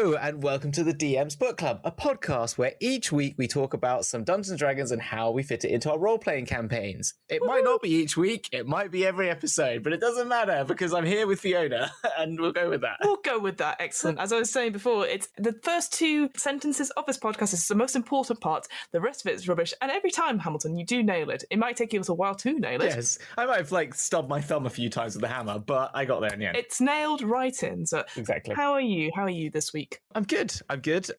Hello and welcome to the DM's Book Club, a podcast where each week we talk about some Dungeons & Dragons and how we fit it into our role-playing campaigns. It might not be each week, it might be every episode, but it doesn't matter because I'm here with Fiona and we'll go with that. We'll go with that, excellent. As I was saying before, it's the first two sentences of this podcast is the most important part. The rest of it is rubbish. And every time, Hamilton, you do nail it. It might take you a little while to nail it. Yes, I might have stubbed my thumb a few times with the hammer, but I got there in the end. It's nailed right in. So exactly. How are you? How are you this week? I'm good.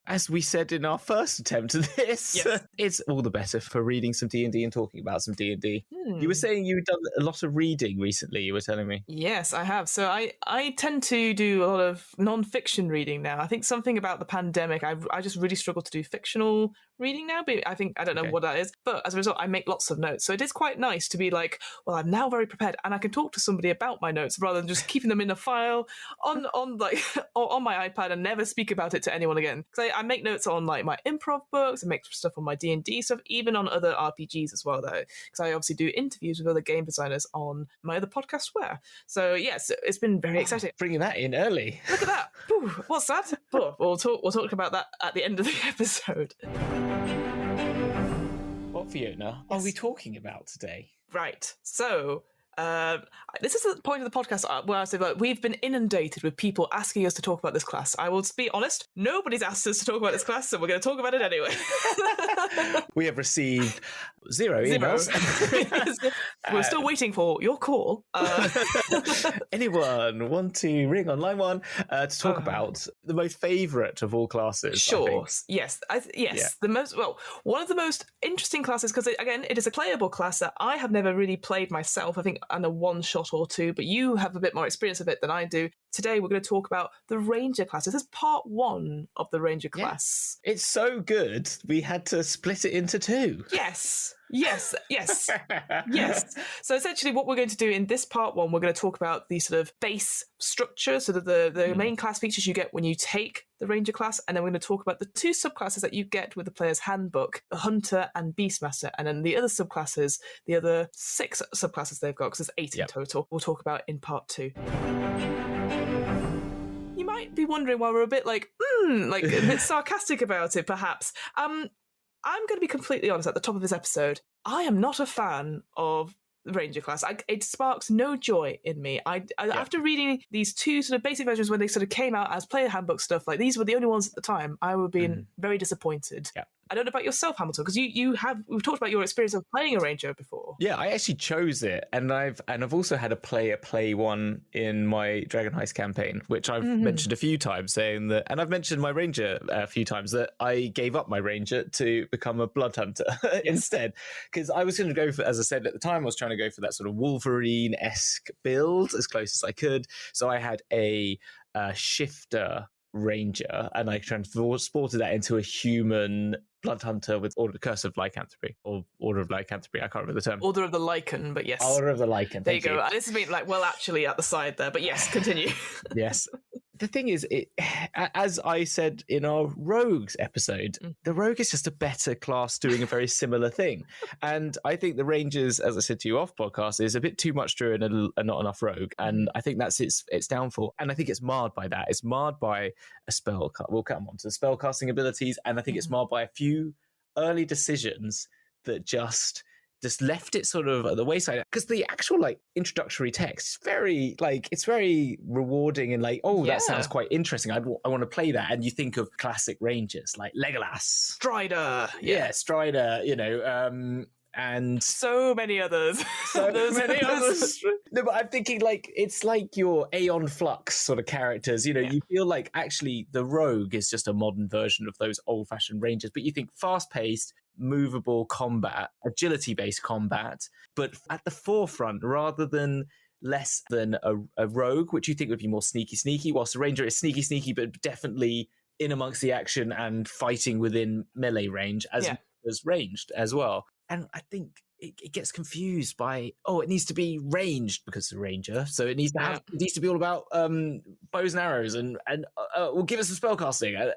As we said in our first attempt at this, yes. It's all the better for reading some D&D and talking about some D&D. You were saying you've done a lot of reading recently, you were telling me. Yes, I have. So I tend to do a lot of non-fiction reading now. I think something about the pandemic, I just really struggle to do fictional reading now, but I don't know what that is. But as a result, I make lots of notes. So it is quite nice to be like, well, I'm now very prepared and I can talk to somebody about my notes rather than just keeping them in a file on my iPad and never speak about it to anyone again. Because I make notes on my improv books, I make stuff on my D&D stuff, even on other RPGs as well, though. Because I obviously do interviews with other game designers on my other podcast, Where. So yes, it's been very exciting. Bringing that in early. Look at that. Ooh, what's that? Oh, we'll talk about that at the end of the episode. What, Fiona, are we talking about today? Right. So this is the point of the podcast where I say, we've been inundated with people asking us to talk about this class. I will be honest, nobody's asked us to talk about this class, so we're going to talk about it anyway. We have received zero emails. We're still waiting for your call. Anyone want to ring on line one to talk about the most favourite of all classes? Sure. Yes. One of the most interesting classes, because again, it is a playable class that I have never really played myself. I think I know one shot or two, but you have a bit more experience of it than I do. Today, we're going to talk about the Ranger class. This is part one of the Ranger class. It's so good, we had to split it into two. Yes. So essentially what we're going to do in this part one, we're going to talk about the sort of base structure, sort of the main class features you get when you take the Ranger class, and then we're going to talk about the two subclasses that you get with the player's handbook, the Hunter and Beastmaster, and then the other subclasses, the other 6 subclasses they've got, because there's 8 in total, we'll talk about in part 2. You might be wondering why we're a bit a bit sarcastic about it, perhaps. I'm going to be completely honest at the top of this episode. I am not a fan of the Ranger class. It sparks no joy in me. After reading these two sort of basic versions when they sort of came out as player handbook stuff, these were the only ones at the time, I would have been very disappointed. Yeah. I don't know about yourself, Hamilton, because we've talked about your experience of playing a Ranger before. Yeah, I actually chose it, and I've also had a player play one in my Dragon Heist campaign, which I've mentioned a few times, saying that, and I've mentioned my Ranger a few times, that I gave up my Ranger to become a Blood Hunter instead, because I was going to go for, as I said at the time, I was trying to go for that sort of Wolverine-esque build as close as I could. So I had a shifter Ranger, and I transported that into a human Blood Hunter with Curse of Lycanthropy, or Order of Lycanthropy. I can't remember the term. Order of the Lycan, but yes. Order of the Lycan. There you go. This is me actually at the side there, but yes, continue. Yes. The thing is, as I said in our Rogues episode, the Rogue is just a better class doing a very similar thing. And I think the Rangers, as I said to you off podcast, is a bit too much Druid and not enough Rogue. And I think that's its downfall. And I think it's marred by that. It's marred by a spell. We'll come on to the spellcasting abilities. And I think it's marred by a few early decisions that just left it sort of at the wayside, because the actual introductory text is very it's very rewarding and that sounds quite interesting. I want to play that, and you think of classic Rangers like Legolas, Strider, Strider, and so many others. No, but I'm thinking it's like your Aeon Flux sort of characters. You feel like actually the Rogue is just a modern version of those old-fashioned Rangers, but you think fast-paced, movable combat, agility-based combat, but at the forefront rather than less than a Rogue, which you think would be more sneaky, whilst a Ranger is sneaky, but definitely in amongst the action and fighting within melee range as ranged as well. And I think it gets confused by, it needs to be ranged because it's a ranger, so it needs to have it needs to be all about bows and arrows and will give us some spellcasting.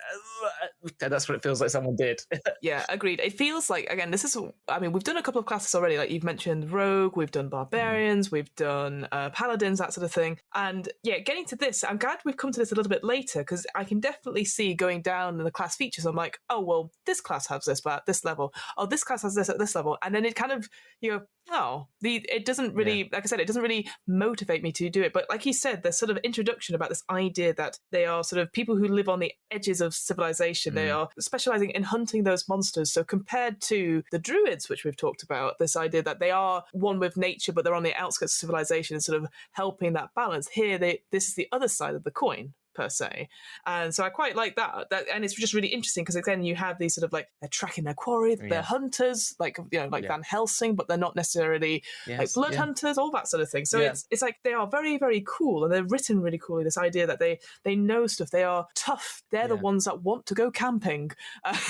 That's what it feels like someone did. Yeah, agreed. It feels like, again, we've done a couple of classes already, like you've mentioned rogue, we've done barbarians, we've done paladins, that sort of thing. And yeah, getting to this, I'm glad we've come to this a little bit later, because I can definitely see going down in the class features, I'm like, oh, well, this class has this at this level. Oh, this class has this at this level. And then it kind of, it doesn't really, like I said, it doesn't really motivate me to do it. But like you said, there's sort of introduction about this idea that they are sort of people who live on the edges of civilization. They are specializing in hunting those monsters. So compared to the druids, which we've talked about, this idea that they are one with nature, but they're on the outskirts of civilization and sort of helping that balance. Here, this is the other side of the coin, per se. And so I quite like that and it's just really interesting because again you have these sort of like they're tracking their quarry, they're hunters, like Van Helsing, but they're not necessarily like blood hunters, all that sort of thing. So it's like they are very, very cool, and they're written really coolly, this idea that they know stuff, they are tough, they're the ones that want to go camping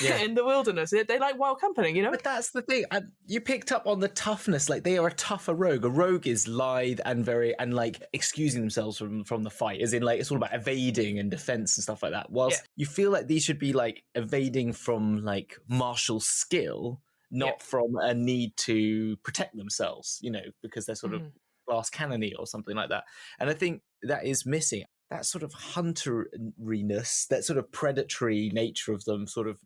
in the wilderness. They like wild camping, but that's the thing, you picked up on the toughness. Like they are a tougher rogue. A rogue is lithe and very and like excusing themselves from the fight, as in like it's all about evading and defense and stuff like that, whilst you feel like these should be like evading from like martial skill, not from a need to protect themselves, because they're sort of glass cannony or something like that. And I think that is missing that sort of hunteriness, that sort of predatory nature of them, sort of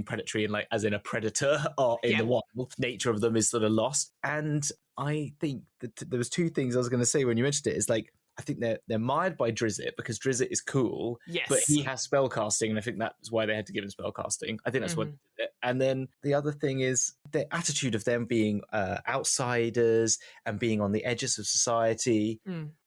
predatory and like as in a predator or in the wild nature of them is sort of lost. And I think that there was two things I was going to say when you mentioned it, is like I think they're mired by Drizzt because Drizzt is cool, but he has spellcasting, and I think that's why they had to give him spellcasting. I think that's what. And then the other thing is the attitude of them being outsiders and being on the edges of society.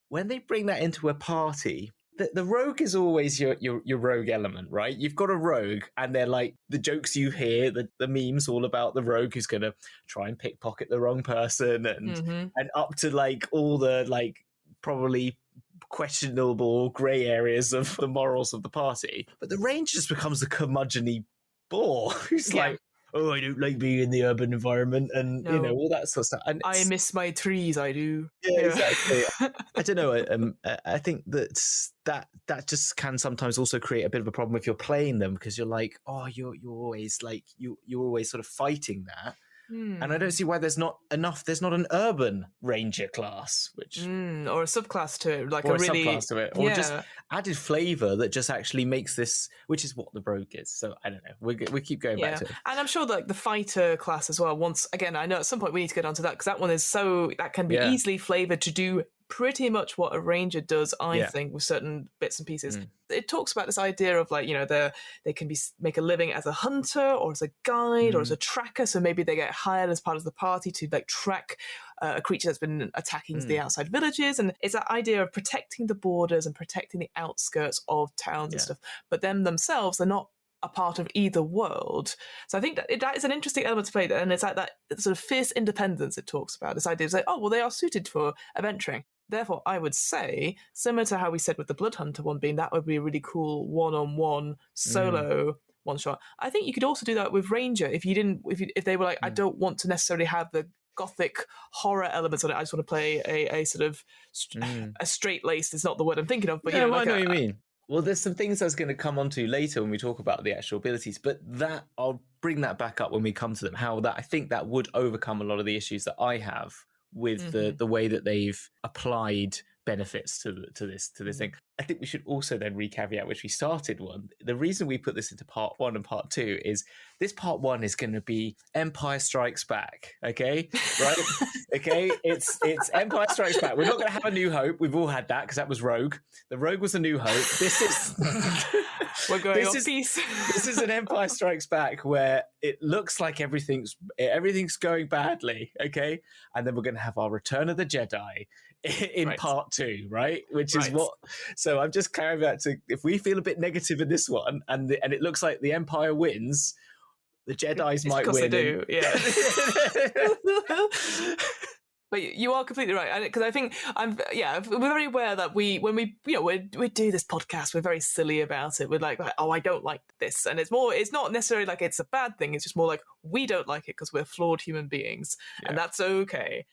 When they bring that into a party, the rogue is always your rogue element, right? You've got a rogue, and they're like the jokes you hear, the memes all about the rogue who's going to try and pickpocket the wrong person, and up to like all the like probably questionable grey areas of the morals of the party. But the ranger just becomes the curmudgeon-y bore who's like, oh, I don't like being in the urban environment, and all that sort of stuff. And I miss my trees, I do. Yeah, exactly. I don't know. I think that just can sometimes also create a bit of a problem if you're playing them, because you're like, oh, you're always like you're always sort of fighting that. And I don't see why there's not an urban ranger class, which or a subclass to it, like or a really subclass to it, or just added flavor that just actually makes this, which is what the rogue is. So I don't know. We keep going back to it, and I'm sure like the fighter class as well. Once again, I know at some point we need to get onto that because that one is that can be easily flavored to do pretty much what a ranger does, I think, with certain bits and pieces. It talks about this idea of like, they can make a living as a hunter or as a guide or as a tracker. So maybe they get hired as part of the party to like track a creature that's been attacking the outside villages. And it's that idea of protecting the borders and protecting the outskirts of towns and stuff. But them themselves, they're not a part of either world. So I think that is an interesting element to play, and it's like that sort of fierce independence it talks about. This idea of like, oh, well, they are suited for adventuring. Therefore, I would say, similar to how we said with the Blood Hunter one being, that would be a really cool one-on-one solo one-shot. I think you could also do that with Ranger if they were like, I don't want to necessarily have the gothic horror elements on it. I just want to play a sort of a straight-laced, it's not the word I'm thinking of, but I know what you mean. Well, there's some things I was going to come on to later when we talk about the actual abilities, but that I'll bring that back up when we come to them, how that I think that would overcome a lot of the issues that I have with the way that they've applied benefits to this thing. I think we should also then re-caveat, which we started one. The reason we put this into part 1 and part 2 is this part 1 is going to be Empire Strikes Back, okay? Right? Okay? It's Empire Strikes Back. We're not going to have a New Hope. We've all had that because that was Rogue. The Rogue was a New Hope. This is... We're going off piece. This is an Empire Strikes Back where it looks like everything's going badly, okay? And then we're going to have our Return of the Jedi in part 2, right? Which is what... So I'm just carrying that to, if we feel a bit negative in this one and it looks like the Empire wins, the Jedis might win. They do, yeah. But you are completely right, because I think we're very aware that when we do this podcast, we're very silly about it. We're like, oh, I don't like this, and it's not necessarily like it's a bad thing. It's just more like we don't like it because we're flawed human beings, and that's okay.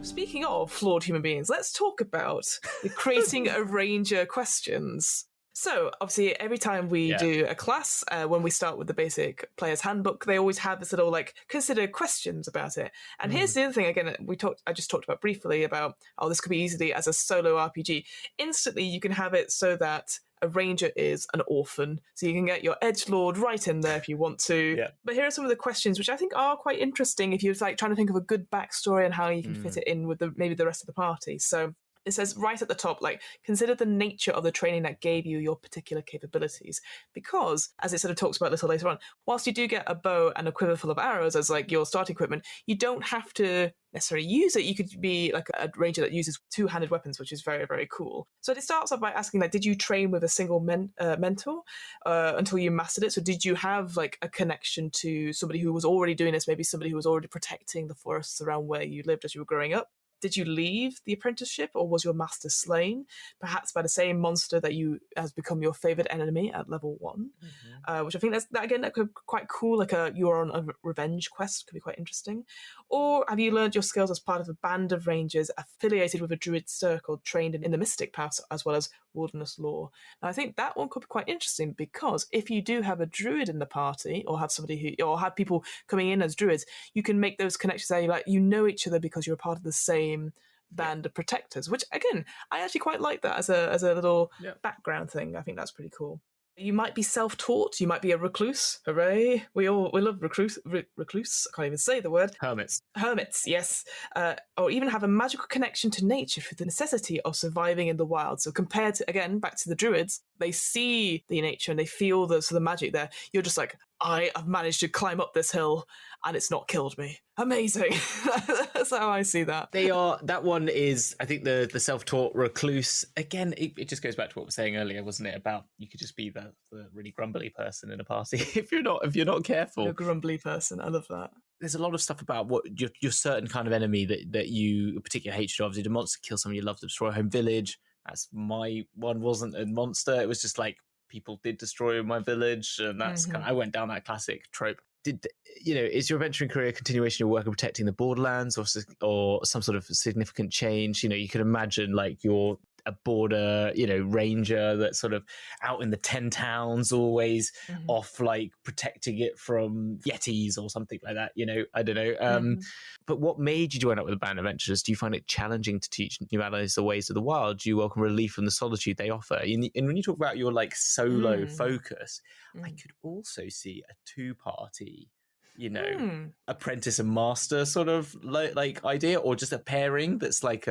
Speaking of flawed human beings, let's talk about the creating a ranger questions. So, obviously, every time we do a class, when we start with the basic player's handbook, they always have this little, consider questions about it. And here's the other thing, again, I just talked about briefly about, this could be easily as a solo RPG. Instantly, you can have it so that a ranger is an orphan. So you can get your edgelord right in there if you want to. Yeah. But here are some of the questions which I think are quite interesting if you're trying to think of a good backstory and how you can fit it in with maybe the rest of the party. So it says right at the top, consider the nature of the training that gave you your particular capabilities. Because, as it sort of talks about a little later on, whilst you do get a bow and a quiver full of arrows as your starting equipment, you don't have to necessarily use it. You could be like a ranger that uses two-handed weapons, which is very, very cool. So it starts off by asking, did you train with a single mentor until you mastered it? So did you have a connection to somebody who was already doing this, maybe somebody who was already protecting the forests around where you lived as you were growing up? Did you leave the apprenticeship, or was your master slain, perhaps by the same monster that has become your favorite enemy at level 1? Which I think that could be quite cool. You're on a revenge quest, could be quite interesting. Or have you learned your skills as part of a band of rangers affiliated with a druid circle, trained in the mystic paths as well as wilderness lore? Now, I think that one could be quite interesting, because if you do have a druid in the party, or have have people coming in as druids, you can make those connections there. You know each other because you're a part of the same band of protectors, which again, I actually quite like that as a little background thing. I think that's pretty cool. You might be self-taught. You might be a recluse. Hooray! We love recluse. I can't even say the word. Hermits, yes. Or even have a magical connection to nature through the necessity of surviving in the wild. So compared to, again, back to the druids, they see the nature and they feel the magic there. You're just like, I have managed to climb up this hill and it's not killed me. Amazing. That's how I see that. That one is, I think, the self-taught recluse. Again, it just goes back to what we were saying earlier, wasn't it? About you could just be the really grumbly person in a party if you're not careful. A grumbly person. I love that. There's a lot of stuff about what your certain kind of enemy that you particular hatred of. Did a monster kill someone you love to destroy a home village? That's my one. Wasn't a monster. It was just people did destroy my village, and that's I went down that classic trope. Is your adventuring career a continuation of your work of protecting the borderlands, or some sort of significant change? You could imagine you're a border, ranger that's sort of out in the 10 towns, always off protecting it from yetis or something like that. I don't know. But what made you join up with a band of adventurers? Do you find it challenging to teach new allies the ways of the wild? Do you welcome relief from the solitude they offer? And when you talk about your solo focus, I could also see a two-party apprentice and master sort of idea, or just a pairing that's so if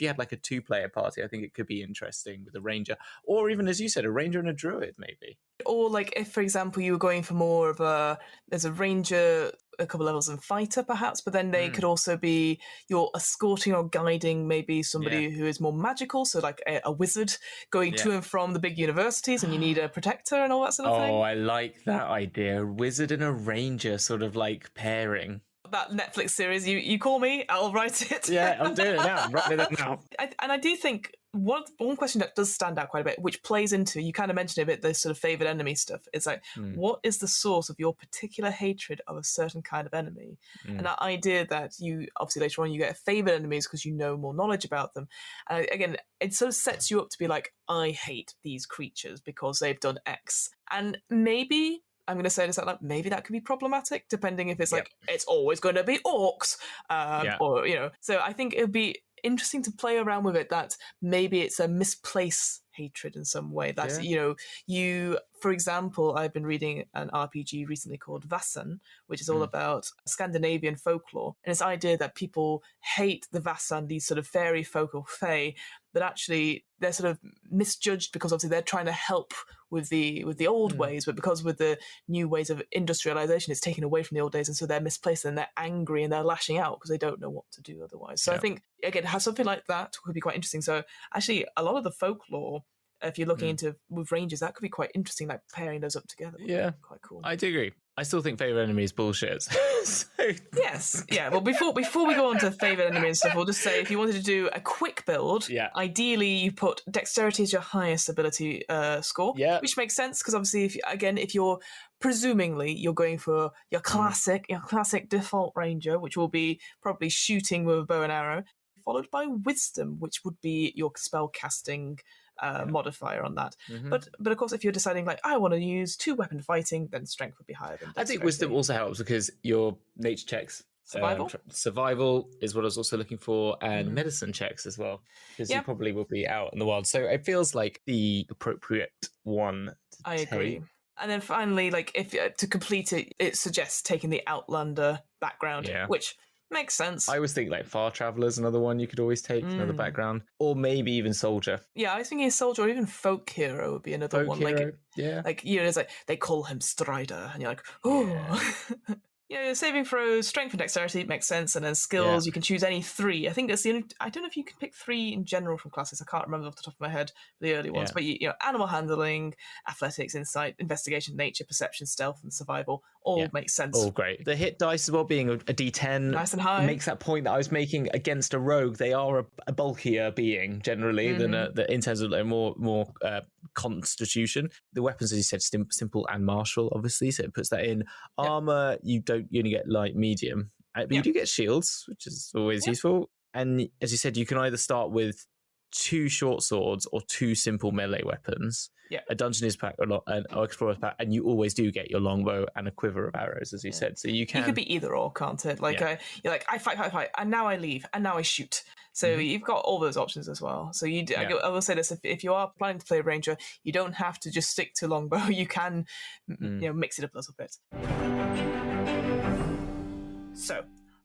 you had a 2-player party, I think it could be interesting with a ranger, or even, as you said, a ranger and a druid maybe. Or if, for example, you were going for more of there's a ranger, a couple levels, and fighter perhaps, but then they could also be you're escorting or guiding maybe somebody who is more magical, so a wizard going to and from the big universities, and you need a protector and all that sort of thing. Oh, I like that idea. A wizard and a ranger sort of pairing. That Netflix series, you call me, I'll write it. Yeah, I'm doing it now. I'm writing it now. And I do think one question that does stand out quite a bit, which plays into, you kind of mentioned a bit, the sort of favourite enemy stuff. It's what is the source of your particular hatred of a certain kind of enemy? And that idea that you, obviously later on, you get favourite enemies because you know more knowledge about them. And again, it sort of sets you up to be I hate these creatures because they've done X. And maybe, I'm going to say this out loud, maybe that could be problematic, depending if it's it's always going to be orcs, or, So I think it would be interesting to play around with it, that maybe it's a misplaced hatred in some way. That, you, for example, I've been reading an RPG recently called Vasan, which is all about Scandinavian folklore. And this idea that people hate the Vasan, these sort of fairy folk or fae, that actually they're sort of misjudged because obviously they're trying to help with the old ways, but because with the new ways of industrialization, it's taken away from the old days, and so they're misplaced and they're angry and they're lashing out because they don't know what to do otherwise. So I think, again, have something like that would be quite interesting. So actually, a lot of the folklore, if you're looking into with rangers, that could be quite interesting, pairing those up together. Would be quite cool. I do agree. I still think favourite enemy is bullshit. So... Yes, yeah. Well, before we go on to favourite enemy and stuff, we'll just say if you wanted to do a quick build, ideally you put dexterity as your highest ability score, which makes sense because obviously, if you're presumingly you're going for your classic default ranger, which will be probably shooting with a bow and arrow, followed by wisdom, which would be your spell casting modifier on that. But of course, if you're deciding like I want to use 2-weapon fighting, then strength would be higher than dexterity. I think wisdom also helps because your nature checks, survival is what I was also looking for, and medicine checks as well, because you probably will be out in the wild. So it feels like the appropriate one to take. Agree. And then finally, like if to complete it, it suggests taking the Outlander background, which makes sense. I always think like Far Traveler's another one you could always take, another background. Or maybe even Soldier. Yeah, I was thinking Soldier or even Folk Hero would be another one. Hero, Like, it's like, they call him Strider, and you're like, oh. Saving throws, strength and dexterity makes sense, and then skills, you can choose any 3. I think that's the only... I don't know if you can pick 3 in general from classes. I can't remember off the top of my head the early ones, but animal handling, athletics, insight, investigation, nature, perception, stealth, and survival all makes sense. All great. The hit dice as well being a d10 nice and high makes that point that I was making against a rogue. They are a bulkier being generally than in terms of more constitution. The weapons, as you said, simple and martial, obviously, so it puts that in. Armor, you only get light, medium, but you do get shields, which is always useful. And as you said, you can either start with 2 short swords or 2 simple melee weapons. A dungeoneer's pack or an explorer's pack, and you always do get your longbow and a quiver of arrows, as you said. So you could be either or, can't it? Like you're like, I fight, and now I leave, and now I shoot. So you've got all those options as well. So I will say this: if you are planning to play a ranger, you don't have to just stick to longbow. You can mix it up a little bit. So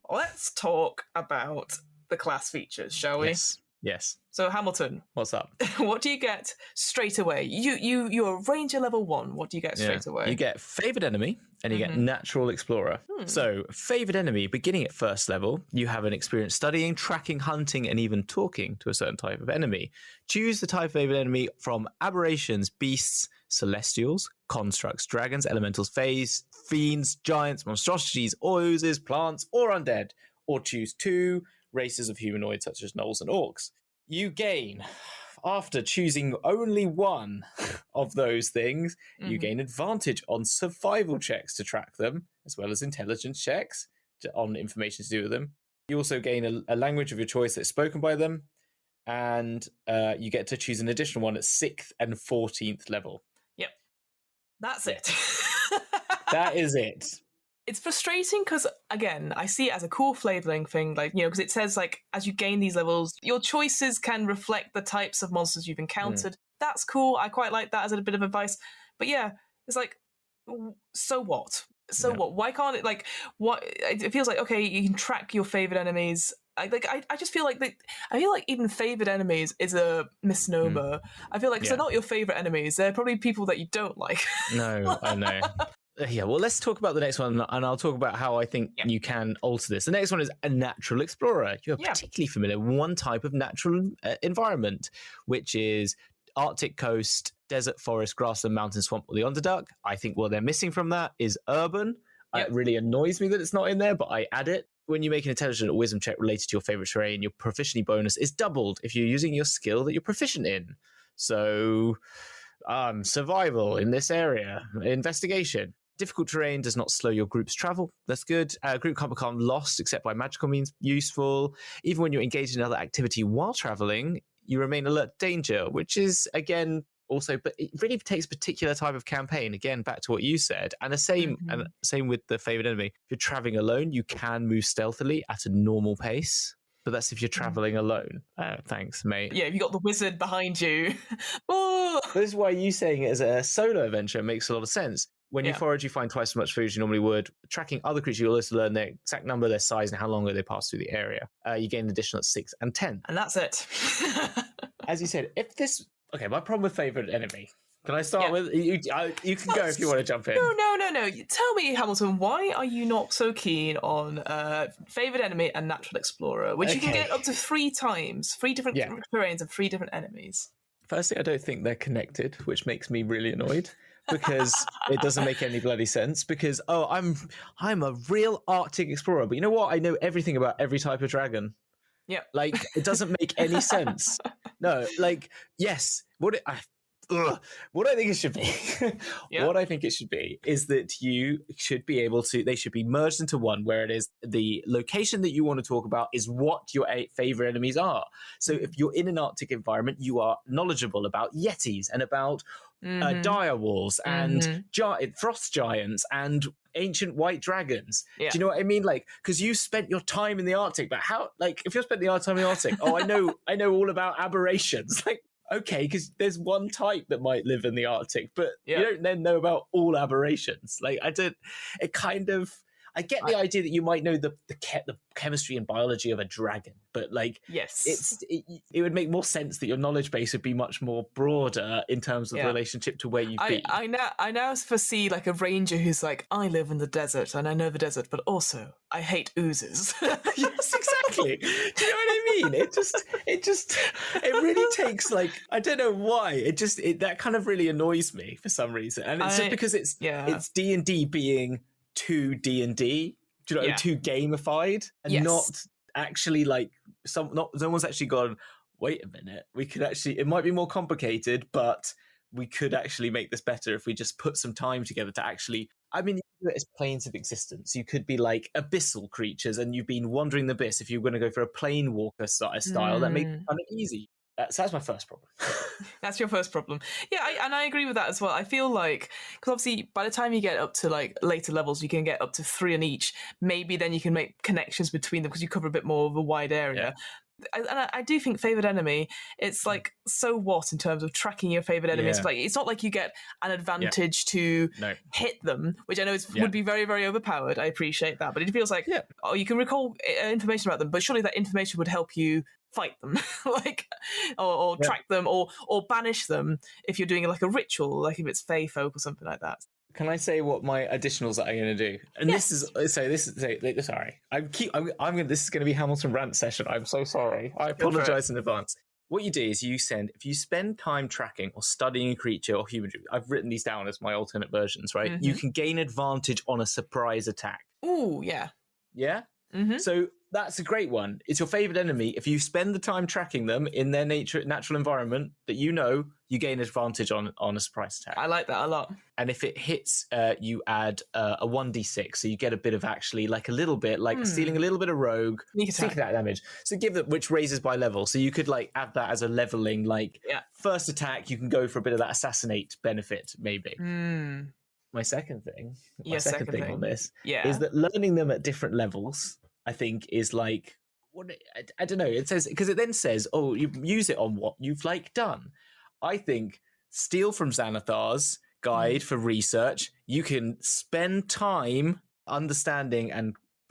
let's talk about the class features, shall we? Yes. So Hamilton, what's up? What do you get straight away? You're Ranger level 1. What do you get straight away? You get favoured enemy, and you get natural explorer. So favoured enemy, beginning at first level, you have an experience studying, tracking, hunting, and even talking to a certain type of enemy. Choose the type of favoured enemy from aberrations, beasts, celestials, constructs, dragons, elementals, fays, fiends, giants, monstrosities, oozes, plants, or undead. Or choose 2 races of humanoids such as gnolls and orcs. You gain, after choosing only one of those things, you gain advantage on survival checks to track them, as well as intelligence checks on information to do with them. You also gain a language of your choice that's spoken by them, and you get to choose an additional one at 6th and 14th level. Yep. That's it. That is it. It's frustrating because, again, I see it as a cool flavouring thing, because it says, as you gain these levels, your choices can reflect the types of monsters you've encountered. That's cool. I quite like that as a bit of advice. But yeah, it's like, so what? So what? Why can't it, what? It feels like, okay, you can track your favourite enemies. I just feel like even favoured enemies is a misnomer. I feel like they're not your favourite enemies. They're probably people that you don't like. No, I know. Yeah, well, let's talk about the next one, and I'll talk about how I think you can alter this. The next one is a natural explorer. You're particularly familiar with one type of natural environment, which is Arctic coast, desert, forest, grassland, mountain, swamp, or the Underdark. I think what they're missing from that is urban. It really annoys me that it's not in there, but I add it. When you make an intelligence or wisdom check related to your favourite terrain, your proficiency bonus is doubled if you're using your skill that you're proficient in. So, survival in this area, investigation. Difficult terrain does not slow your group's travel. That's good. Group can't become lost except by magical means. Useful. Even when you're engaged in another activity while traveling, you remain alert to danger, which is, again, also, but it really takes a particular type of campaign. Again, back to what you said. And the same with the favoured enemy. If you're traveling alone, you can move stealthily at a normal pace. But that's if you're traveling alone. Thanks, mate. Yeah, if you got the wizard behind you. This is why you saying it as a solo adventure makes a lot of sense. When you forage, you find twice as much food as you normally would. Tracking other creatures, you'll also learn their exact number, their size, and how long they pass through the area. You gain an additional at 6 and 10. And that's it. As you said, okay, my problem with favourite enemy. Can I start with... You can go if you want to jump in. No. Tell me, Hamilton, why are you not so keen on favourite enemy and natural explorer, which you can get up to 3 times, 3 different terrains and 3 different enemies? Firstly, I don't think they're connected, which makes me really annoyed. because it doesn't make any bloody sense. Because I'm a real Arctic explorer, but you know what? I know everything about every type of dragon. Yep. Like, it doesn't make any sense. No, like, yes, what I think it should be, what I think it should be is that you should be able to, they should be merged into one where it is the location that you want to talk about is what your favorite enemies are. So if you're in an Arctic environment, you are knowledgeable about yetis and about dire walls and frost giants and ancient white dragons. Do you know what I mean? Like, because you spent your time in the Arctic, but how, like, if you spent the time in the Arctic, I know all about aberrations. Like, okay, because there's one type that might live in the Arctic, but you don't then know about all aberrations. Like, I get the idea that you might know the chemistry and biology of a dragon, but like, it would make more sense that your knowledge base would be much more broader in terms of the relationship to where you've been. I now foresee like a ranger who's like, I live in the desert and I know the desert, but also I hate oozes. Yes, exactly. Do you know what I mean? It really takes, like, I don't know why. That kind of really annoys me for some reason, and it's just because it's D&D being too D&D, do you know, too gamified, and not actually like no one's actually gone, wait a minute, we could actually, it might be more complicated, but we could actually make this better if we just put some time together to actually, I mean, you could do it as planes of existence. You could be like abyssal creatures and you've been wandering the abyss. If you're going to go for a plane walker style, that makes it kind of easy. So that's my first problem. That's your first problem. Yeah, I agree with that as well. I feel like, because obviously by the time you get up to like later levels, you can get up to 3 in each. Maybe then you can make connections between them because you cover a bit more of a wide area. I do think favorite enemy, it's like, so what in terms of tracking your favorite enemies? Like, it's not like you get an advantage to hit them, which I know would be very, very overpowered. I appreciate that, but it feels like you can recall information about them, but surely that information would help you fight them, like, or track them, or banish them if you're doing like a ritual, like if it's Fey folk or something like that. Can I say what my additionals are going to do? And this is sorry. This is going to be Hamilton rant session. I'm so sorry. I apologize in advance. What you do is if you spend time tracking or studying a creature or human, I've written these down as my alternate versions, right? You can gain advantage on a surprise attack. Ooh, yeah. Yeah? So that's a great one. It's your favorite enemy. If you spend the time tracking them in their natural environment that you know, you gain advantage on a surprise attack. I like that a lot. And if it hits, you add a 1d6, so you get a bit of actually, like a little bit, like stealing a little bit of rogue, sneak attack damage. So give it, which raises by level. So you could like add that as a leveling, like first attack, you can go for a bit of that assassinate benefit, maybe. My second thing, on this is that learning them at different levels, I think, is like, I don't know. It says, because it then says, oh, you use it on what you've like done. I think steal from Xanathar's guide for research. You can spend time understanding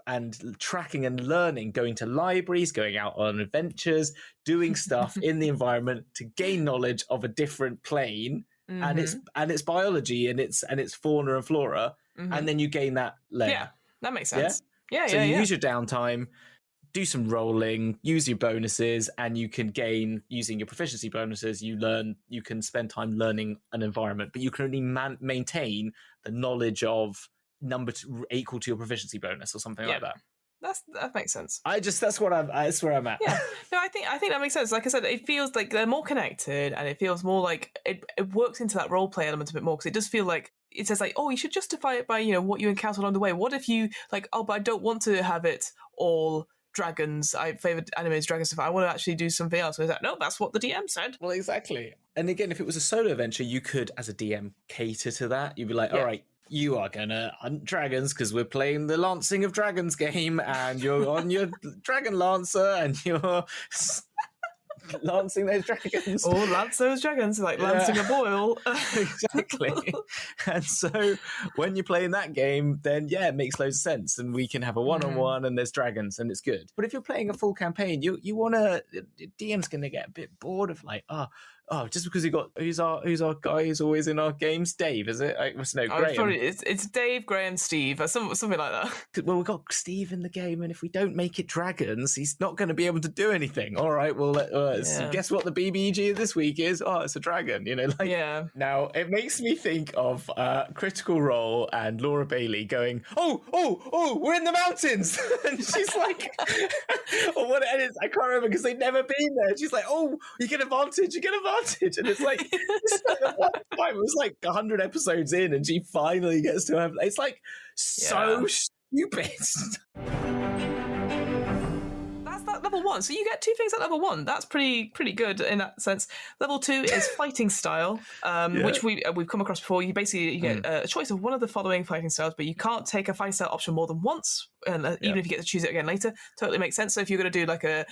and tracking and learning, going to libraries, going out on adventures, doing stuff in the environment to gain knowledge of a different plane. And it's biology and it's fauna and flora, and then you gain that layer. Yeah, that makes sense. Yeah, so you use your downtime, do some rolling, use your bonuses, and you can gain, using your proficiency bonuses, you can spend time learning an environment, but you can only maintain the knowledge of equal to your proficiency bonus or something like that. That makes sense. That's where I'm at. Yeah, no, I think that makes sense. Like I said, it feels like they're more connected, and it feels more like it works into that role play element a bit more, because it does feel like it says like, oh, you should justify it by what you encounter along the way. What if you like, oh, but I don't want to have it all dragons. I favorite animated dragon stuff. I want to actually do something else. So it's like, no, that's what the DM said. Well, exactly. And again, if it was a solo adventure, you could, as a DM, cater to that. You'd be like, all right, you are gonna hunt dragons because we're playing the Lancing of Dragons game, and you're on your dragon lancer, and you're lancing those dragons. Or lance those dragons, like lancing a boil. Exactly. And so when you're playing that game, then it makes loads of sense, and we can have a one-on-one, and there's dragons, and it's good. But if you're playing a full campaign, you want to, DM's going to get a bit bored of like, Oh, just because who's our guy who's always in our games? Dave, is it? I must know, Graham. It's Dave, Graham, Steve, or something like that. Well, we've got Steve in the game, and if we don't make it dragons, he's not going to be able to do anything. All right, well, guess what the BBG of this week is? Oh, it's a dragon, Now, it makes me think of Critical Role and Laura Bailey going, oh, we're in the mountains. And she's like, or what it is, I can't remember because they've never been there. She's like, oh, you get advantage. And it's like, the one time, it was like 100 episodes in, and she finally gets to have, it's like so stupid. That's that level 1. So you get 2 things at level 1. That's pretty good in that sense. Level 2 is fighting style, which we've come across before. You get a choice of one of the following fighting styles, but you can't take a fighting style option more than once, and even if you get to choose it again later. Totally makes sense. So if you're going to do like a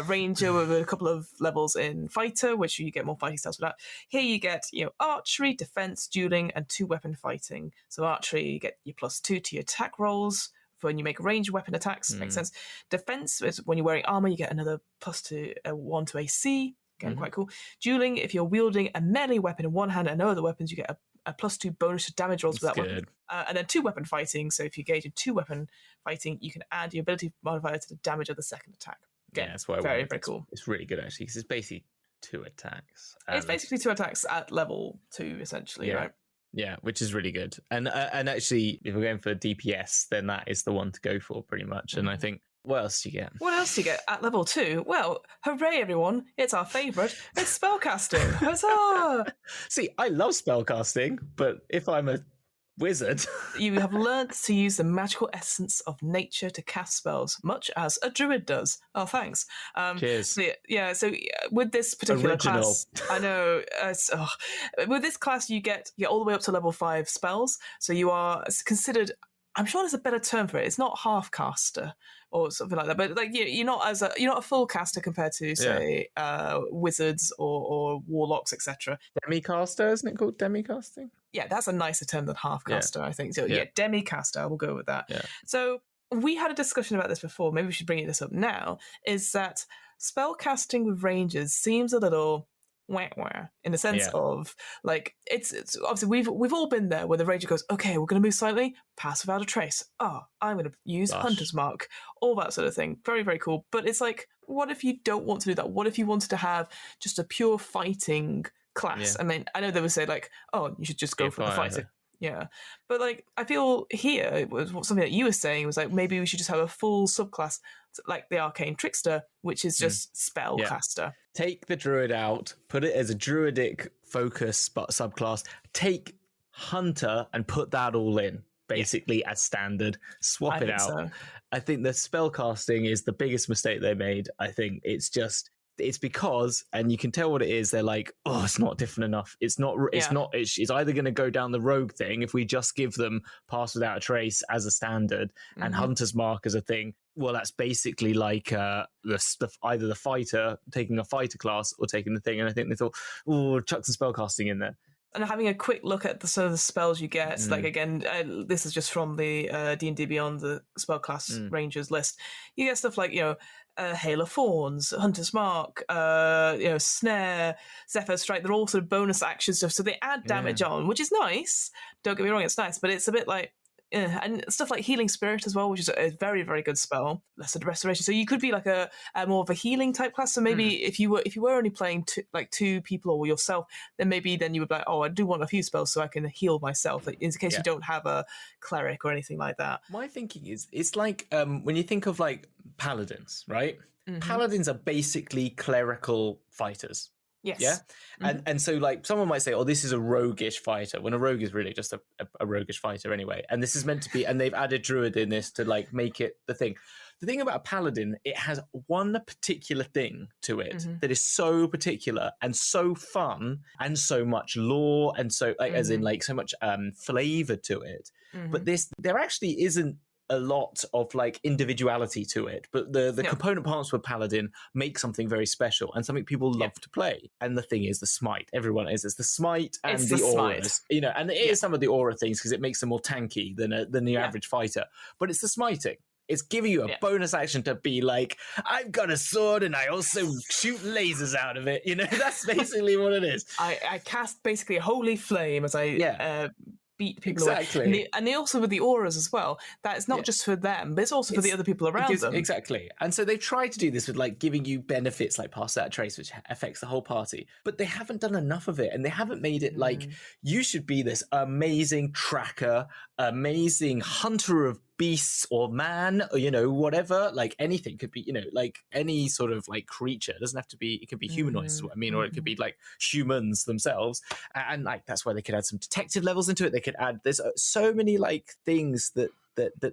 ranger with a couple of levels in fighter, which you get more fighting styles for that. Here you get archery, defense, dueling, and 2-weapon fighting. So archery, you get your +2 to your attack rolls for when you make ranged weapon attacks. Makes sense. Defense is when you're wearing armor, you get another +1 to AC. Again, quite cool. Dueling, if you're wielding a melee weapon in one hand and no other weapons, you get a +2 bonus to damage rolls for that weapon. And then 2-weapon fighting. So if you engage in 2-weapon fighting, you can add your ability modifier to the damage of the second attack. Again, that's why very cool. It's really good actually because it's basically 2 attacks. It's basically 2 attacks at level 2, essentially, right? Yeah, which is really good. And actually, if we're going for DPS, then that is the one to go for pretty much. And I think, what else do you get? What else do you get at level 2? Well, hooray, everyone. It's our favourite. It's spellcasting. Huzzah! See, I love spellcasting, but if I'm a wizard, you have learnt to use the magical essence of nature to cast spells, much as a druid does. Oh, thanks. Cheers. So with this particular class, I know. With this class, you get all the way up to level 5 spells. So you are considered. I'm sure there's a better term for it. It's not half caster or something like that, but like you're not a full caster compared to say wizards or warlocks, etc. Demi-caster, isn't it called demi-casting? Yeah, that's a nicer term than half caster, I think. So demi-caster, we'll go with that. Yeah. So we had a discussion about this before. Maybe we should bring this up now. Is that spell casting with rangers seems a little in the sense of like it's obviously we've all been there where the ranger goes, okay, we're going to move silently, pass without a trace. Oh, I'm going to use Hunter's Mark, all that sort of thing. Very, very cool. But it's like, what if you don't want to do that? What if you wanted to have just a pure fighting class? I mean, I know they would say like, oh, you should just go for the fighting. Yeah, but like I feel here it was something that you were saying was like maybe we should just have a full subclass like the Arcane Trickster, which is just spellcaster. Take the druid out, put it as a druidic focus subclass. Take Hunter and put that all in basically as standard. Swap it out. So. I think the spellcasting is the biggest mistake they made. I think it's because, and you can tell what it is. They're like, oh, it's not different enough. It's either going to go down the rogue thing if we just give them pass without a trace as a standard and Hunter's Mark as a thing. Well, that's basically like either the fighter taking a fighter class or taking the thing. And I think they thought, oh, chuck some spellcasting in there. And having a quick look at the sort of the spells you get, like again, this is just from the D&D Beyond the spellclass rangers list. You get stuff like Hail of Thorns, Hunter's Mark, Snare, Zephyr Strike. They're all sort of bonus action stuff, so they add damage on, which is nice. Don't get me wrong, it's nice, but it's a bit like. And stuff like Healing Spirit as well, which is a very, very good spell. Lesser Restoration. So you could be like a more of a healing type class. So maybe if you were only playing two people or yourself, then you would be like, oh, I do want a few spells so I can heal myself, like, in case you don't have a cleric or anything like that. My thinking is, it's like when you think of like paladins, right? Paladins are basically clerical fighters. Yes. Yeah. And so like someone might say, oh, this is a roguish fighter, when a rogue is really just a roguish fighter anyway. And this is meant to be, and they've added druid in this to like make it the thing. The thing about a paladin, it has one particular thing to it that is so particular and so fun and so much lore and so like as in like so much flavor to it. But there actually isn't a lot of like individuality to it, but the component parts for Paladin make something very special and something people love to play. And the thing is the smite. Everyone is. It's the smite and the auras, and it is some of the aura things because it makes them more tanky than the average fighter. But it's the smiting. It's giving you a bonus action to be like, I've got a sword and I also shoot lasers out of it. That's basically what it is. I cast basically a holy flame as I beat people away. And they also with the auras as well. That it's not just for them, but it's also for the other people around them. Exactly. And so they try to do this with like giving you benefits like pass that trace, which affects the whole party. But they haven't done enough of it, and they haven't made it like you should be this amazing tracker, amazing hunter of beasts or man, or whatever. Like anything could be, like any sort of like creature. It doesn't have to be. It could be humanoids, is what I mean, or it could be like humans themselves. And like that's why they could add some detective levels into it. They could add there's so many like things that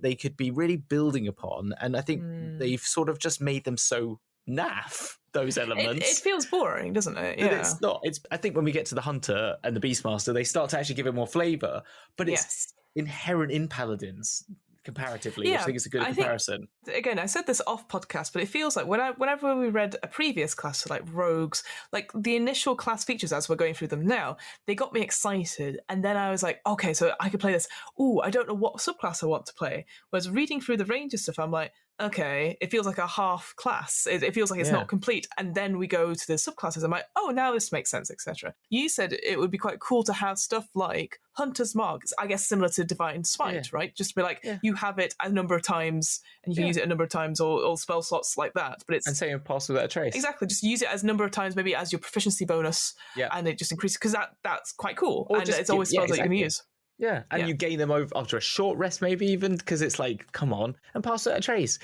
they could be really building upon, and I think they've sort of just made them so naff, those elements. It feels boring, doesn't it? Yeah. It's not. I think when we get to the hunter and the beastmaster, they start to actually give it more flavor, but it's inherent in paladins comparatively, which I think is a good comparison. Again, I said this off podcast, but it feels like whenever we read a previous class, like rogues, like the initial class features as we're going through them now, they got me excited, and then I was like, okay, so I could play this. Ooh, I don't know what subclass I want to play. Whereas reading through the ranger stuff, I'm like, okay, it feels like a half class. It feels like it's not complete. And then we go to the subclasses. I'm like, oh, now this makes sense, etc. You said it would be quite cool to have stuff like Hunter's Mark, I guess similar to Divine Smite, right? Just to be like, you have it a number of times and you can use it a number of times or spell slots like that. But it's and say pass without a trace. Exactly. Just use it as a number of times, maybe as your proficiency bonus. Yeah. And it just increases, because that's quite cool. Or and it's always spells that you can use. Yeah, and you gain them over after a short rest, maybe even, because it's like, come on, and pass it a trace.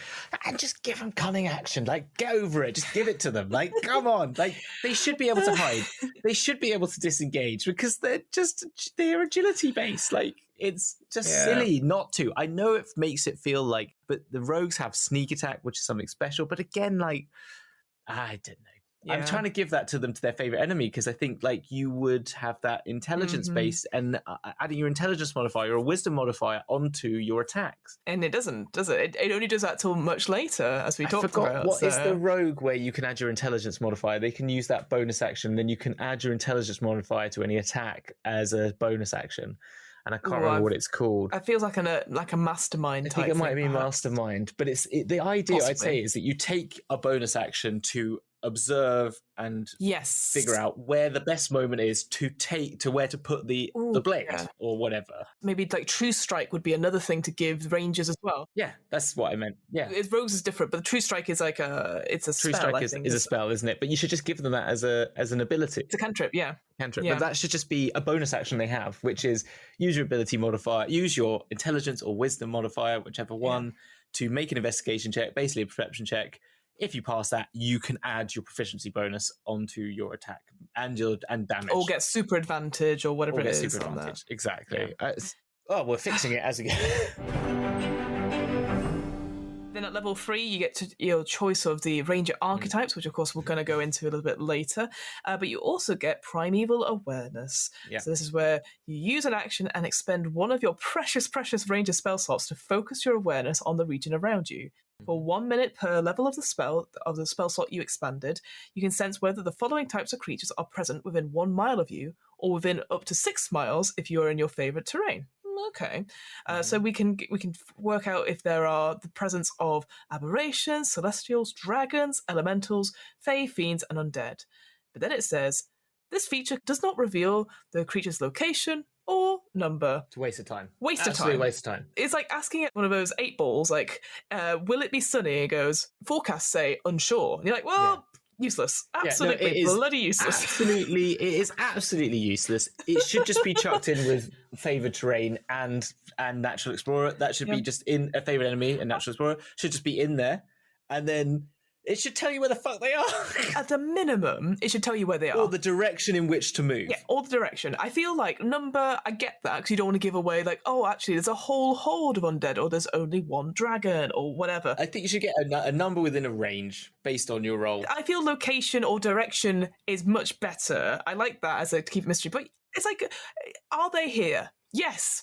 And just give them cunning action. Like, get over it. Just give it to them. Like, come on. Like, they should be able to hide. They should be able to disengage, because they're agility based. Like, it's just silly not to. I know it makes it feel like, but the rogues have sneak attack, which is something special. But again, like, I don't know. Yeah. I'm trying to give that to them to their favorite enemy, because I think like you would have that intelligence base and adding your intelligence modifier or wisdom modifier onto your attacks. And it doesn't, does it? It only does that till much later, as we talked about. What is the rogue where you can add your intelligence modifier? They can use that bonus action, then you can add your intelligence modifier to any attack as a bonus action. And I can't remember what it's called. It feels like a mastermind type thing. I think it might be mastermind, but the idea I'd say is that you take a bonus action to observe and figure out where the best moment is to where to put the blade or whatever. Maybe like True Strike would be another thing to give rangers as well. Yeah, that's what I meant. Yeah, Rogues is different, but the True Strike is like it's a True spell. Strike is a spell, isn't it? But you should just give them that as an ability. It's a cantrip, Cantrip. But that should just be a bonus action they have, which is use your ability modifier, use your intelligence or wisdom modifier, whichever one, to make an investigation check, basically a perception check. If you pass that, you can add your proficiency bonus onto your attack and damage, or get super advantage or whatever it is. Super advantage, exactly. Yeah. We're fixing it as we go. Then at level 3, you get to your choice of the ranger archetypes, which of course we're going to go into a little bit later. But you also get primeval awareness. Yeah. So this is where you use an action and expend one of your precious ranger spell slots to focus your awareness on the region around you. For 1 minute per level of the spell slot you expanded, you can sense whether the following types of creatures are present within 1 mile of you, or within up to 6 miles if you are in your favourite terrain. Okay, so we can work out if there are the presence of aberrations, celestials, dragons, elementals, fae, fiends, and undead. But then it says, this feature does not reveal the creature's location or number. It's a waste of time. Absolutely waste of time. It's like asking one of those 8 balls, like, will it be sunny? It goes, forecasts say unsure. And you're like, well, useless. Absolutely bloody useless. It is absolutely useless. It should just be chucked in with favoured terrain and natural explorer. That should be just in a favoured enemy and natural explorer. Should just be in there. And then it should tell you where the fuck they are. At the minimum, it should tell you where they are. Or the direction in which to move. Yeah, or the direction. I feel like number, I get that, because you don't want to give away, like, oh, actually, there's a whole horde of undead, or there's only one dragon, or whatever. I think you should get a number within a range based on your role. I feel location or direction is much better. I like that as a to keep mystery, but it's like, are they here? Yes.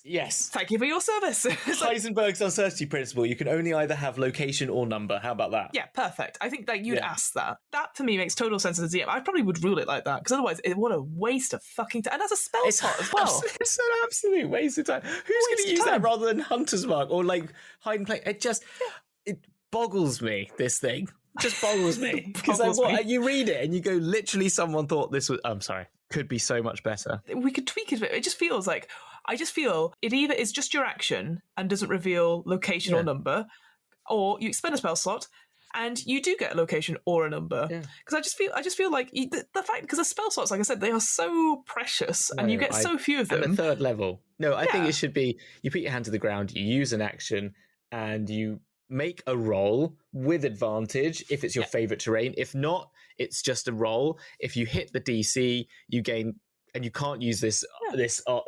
Thank you for your service. Heisenberg's uncertainty principle. You can only either have location or number. How about that? Yeah, perfect. I think that you'd ask that. That, for me, makes total sense as a DM. I probably would rule it like that, because otherwise, what a waste of fucking time. And that's a spell slot as well. It's an absolute waste of time. Who's going to use that rather than Hunter's Mark or, like, hide and play? it boggles me, this thing. Just boggles me. Because you read it and you go, literally someone thought this was, I'm sorry, could be so much better. We could tweak it, but it just feels like, I just feel it either is just your action and doesn't reveal location or number, or you expend a spell slot and you do get a location or a number. Because I just feel like the fact, because the spell slots, like I said, they are so precious and you get so few of them. And the third level. No, I think it should be, you put your hand to the ground, you use an action, and you make a roll with advantage if it's your favorite terrain. If not, it's just a roll. If you hit the DC, you gain, and you can't use this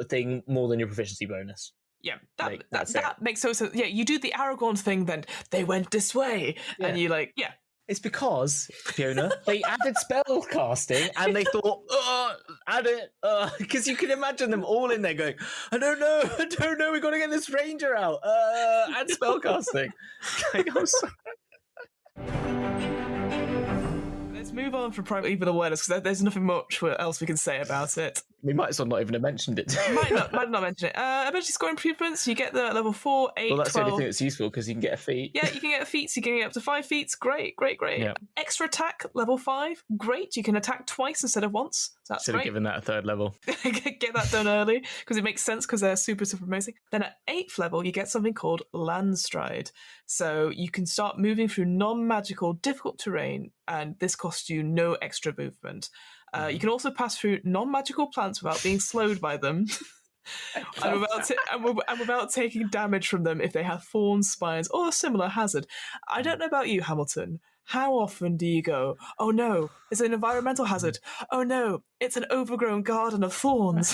thing more than your proficiency bonus. Yeah, that makes so sense. Yeah, you do the Aragorn thing, then they went this way, and you like, It's because, Fiona, they added spellcasting and they thought, add it. Because you can imagine them all in there going, I don't know, we've got to get this ranger out. Add spellcasting. I'm sorry. Let's move on from primeval awareness, because there's nothing much else we can say about it. We might as well not even have mentioned it. might not mention it. Ability score improvements, you get the level 4, 8, well, that's 12. the only thing that's useful, because you can get a feat. Yeah, you can get a feat, so you can get up to 5 feats. Great. Yeah. Extra attack, level 5. Great, you can attack twice instead of once. So that's Should have given that a third level. Get that done early, because it makes sense, because they're super, super amazing. Then at 8th level, you get something called Landstride. So you can start moving through non-magical, difficult terrain, and this costs you no extra movement. You can also pass through non-magical plants without being slowed by them. and without taking damage from them if they have thorns, spines, or a similar hazard. I don't know about you, Hamilton. How often do you go, oh no, it's an environmental hazard. Oh no, it's an overgrown garden of thorns.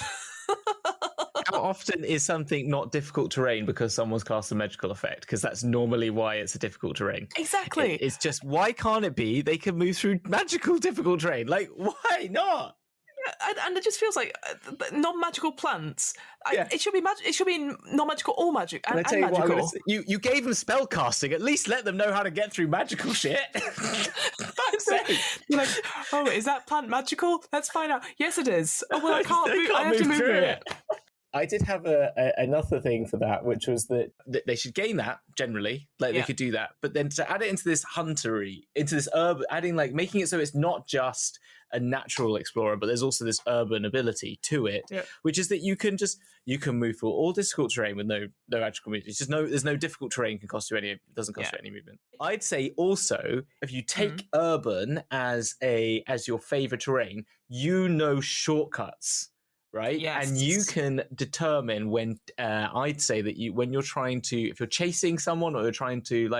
How often is something not difficult terrain because someone's cast a magical effect? Because that's normally why it's a difficult terrain. Exactly. It's just, why can't it be they can move through magical difficult terrain? Like, why not? And it just feels like non-magical plants. It should be It should be non-magical or magic and magical. You gave them spell casting. At least let them know how to get through magical shit. You're like, oh, is that plant magical? Let's find out. Yes, it is. Oh well, I can't move. I have to move through it. I did have another thing for that, which was that they should gain that generally, they could do that, but then to add it into this huntery, into this urban, making it so it's not just a natural explorer, but there's also this urban ability to it, which is that you can move through all difficult terrain with no magical movement. It's just there's no difficult terrain doesn't cost you any movement. I'd say also, if you take urban as your favorite terrain, shortcuts. Right? Yes. And you can determine when, I'd say that when you're trying to, if you're chasing someone or you're trying to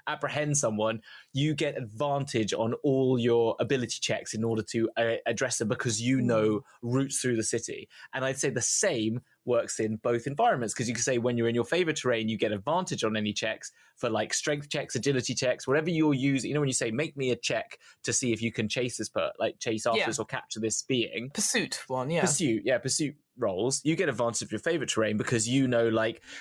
apprehend someone, you get advantage on all your ability checks in order to address them, because you know routes through the city. And I'd say the same works in both environments, because you can say when you're in your favorite terrain, you get advantage on any checks for strength checks, agility checks, whatever you're using. When you say make me a check to see if you can chase this chase after this or capture this being. Pursuit rolls, you get advantage of your favorite terrain because you know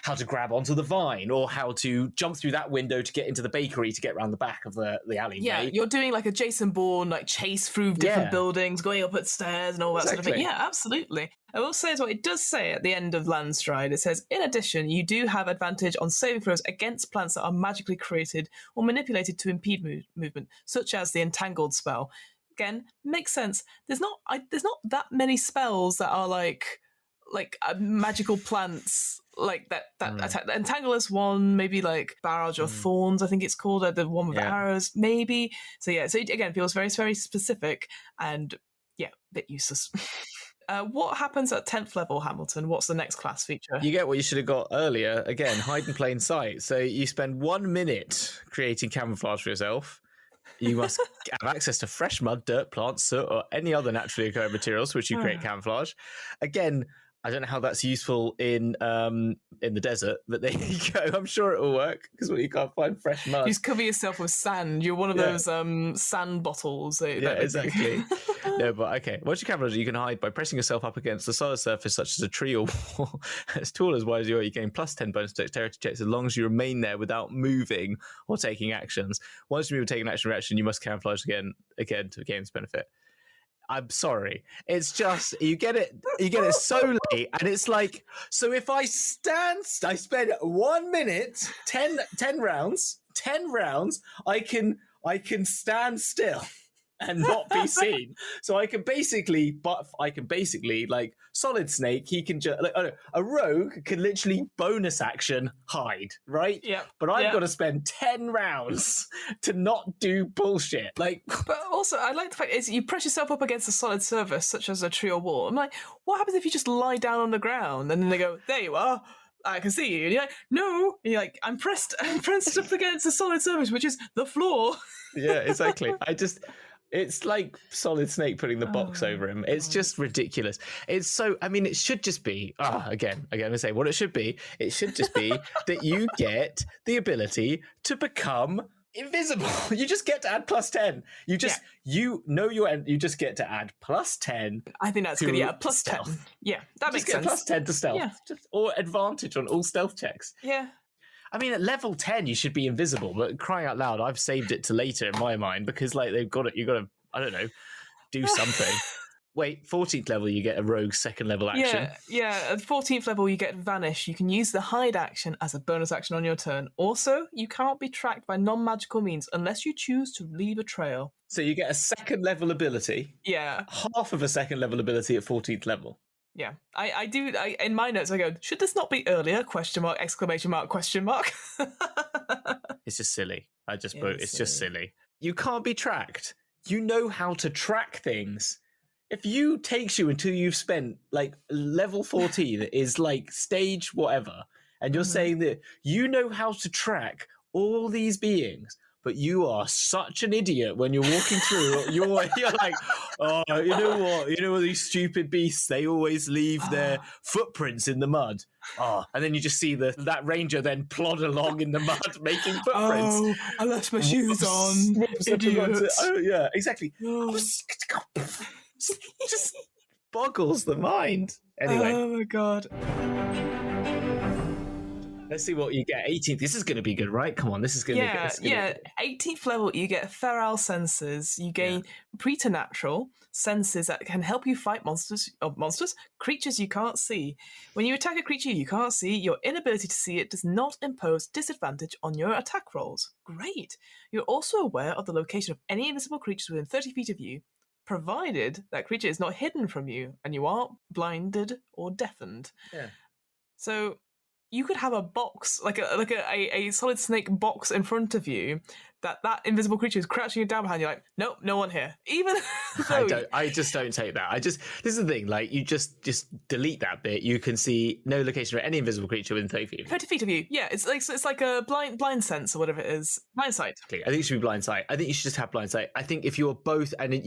how to grab onto the vine or how to jump through that window to get into the bakery to get around the back of the alleyway. Yeah, you're doing a Jason Bourne chase through different buildings, going up at stairs and all that sort of thing. Yeah, absolutely. I will say as well, it does say at the end of Landstride, it says, in addition, you do have advantage on saving throws against plants that are magically created or manipulated to impede movement, such as the Entangled spell. Again, makes sense. There's not that many spells that are magical plants that attack. The Entangle is one, maybe Barrage or Thorns, I think it's called, the one with arrows, maybe. So it again feels very, very specific and a bit useless. What happens at 10th level, Hamilton? What's the next class feature? You get what you should have got earlier. Again, hide in plain sight. So you spend 1 minute creating camouflage for yourself. You must have access to fresh mud, dirt, plants, soot, or any other naturally occurring materials which you create camouflage. Again, I don't know how that's useful in the desert, but there you go. I'm sure it will work, because you can't find fresh mud. You just cover yourself with sand. You're one of those sand bottles. Exactly. No, but okay. Once you camouflage, you can hide by pressing yourself up against a solid surface, such as a tree or wall. As tall as wide as you are, you gain plus 10 bonus dexterity checks as long as you remain there without moving or taking actions. Once you move or take an action reaction, you must camouflage again to gain this benefit. I'm sorry. It's just, you get it so late, and it's so if I spend 1 minute, 10 rounds, 10 rounds, I can stand still and not be seen. So I can basically like Solid Snake. He can just a rogue can literally bonus action hide, right? Yeah. But I've got to spend 10 rounds to not do bullshit. Like, but also I like the fact is you press yourself up against a solid surface such as a tree or wall. I'm like, what happens if you just lie down on the ground and then they go, there you are, I can see you, and you're like, no, and you're like, I'm pressed up against a solid surface, which is the floor. Yeah, exactly. It's like Solid Snake putting the box over him. It's just ridiculous. It's so, I mean, it should just be, again, I'm going to say what it should be. It should just be that you get the ability to become invisible. You just get to add +10. You know your end. You just get to add +10. I think that's good. Yeah, +10. Stealth. Yeah, that makes sense. +10 to stealth, or advantage on all stealth checks. Yeah. I mean, at level 10, you should be invisible, but crying out loud, I've saved it to later in my mind because, like, you've got to, I don't know, do something. Wait, 14th level, you get a rogue second level action. Yeah, at 14th level, you get Vanish. You can use the hide action as a bonus action on your turn. Also, you can't be tracked by non-magical means unless you choose to leave a trail. So you get a second level ability. Yeah. Half of a second level ability at 14th level. Yeah, I do. In my notes, I go, should this not be earlier? ? ! ! It's just silly. I just wrote, it's just silly. You can't be tracked. You know how to track things. If you takes you until you've spent like level 14 is like stage whatever, and you're saying that you know how to track all these beings, but you are such an idiot when you're walking through. You're like, oh, you know what? These stupid beasts, they always leave their footprints in the mud. Oh, and then you just see that ranger then plod along in the mud making footprints. Oh, I left my shoes on. Idiot. Oh, yeah, exactly. Just boggles the mind. Anyway. Oh my god. Let's see what you get. 18th. This is going to be good, right? Come on, this is going to be good. Yeah. 18th level, you get feral senses. You gain preternatural senses that can help you fight creatures you can't see. When you attack a creature you can't see, your inability to see it does not impose disadvantage on your attack rolls. Great. You're also aware of the location of any invisible creatures within 30 feet of you, provided that creature is not hidden from you and you aren't blinded or deafened. Yeah. So you could have a box, like a Solid Snake box in front of you, that invisible creature is crouching you down behind. You're like, nope, no one here. Even though I just don't take that. This is the thing. Like, you just delete that bit. You can see no location of any invisible creature within 30 feet. 30 feet of you. Yeah, it's like a blind sense or whatever it is. Blind sight. I think it should be blind sight. I think you should just have blind sight. I think if you are both, and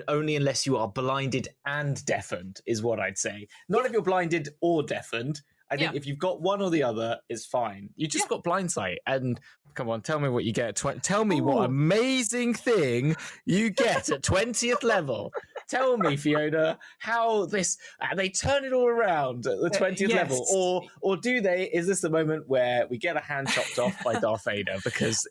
only unless you are blinded and deafened, is what I'd say. Not if you're blinded or deafened. I think if you've got one or the other, it's fine. You just got blind sight. And come on, tell me what you get. Tell me what amazing thing you get at 20th level. Tell me, Fiona, how they turn it all around at the 20th level. Or do they? Is this the moment where we get a hand chopped off by Darth Vader because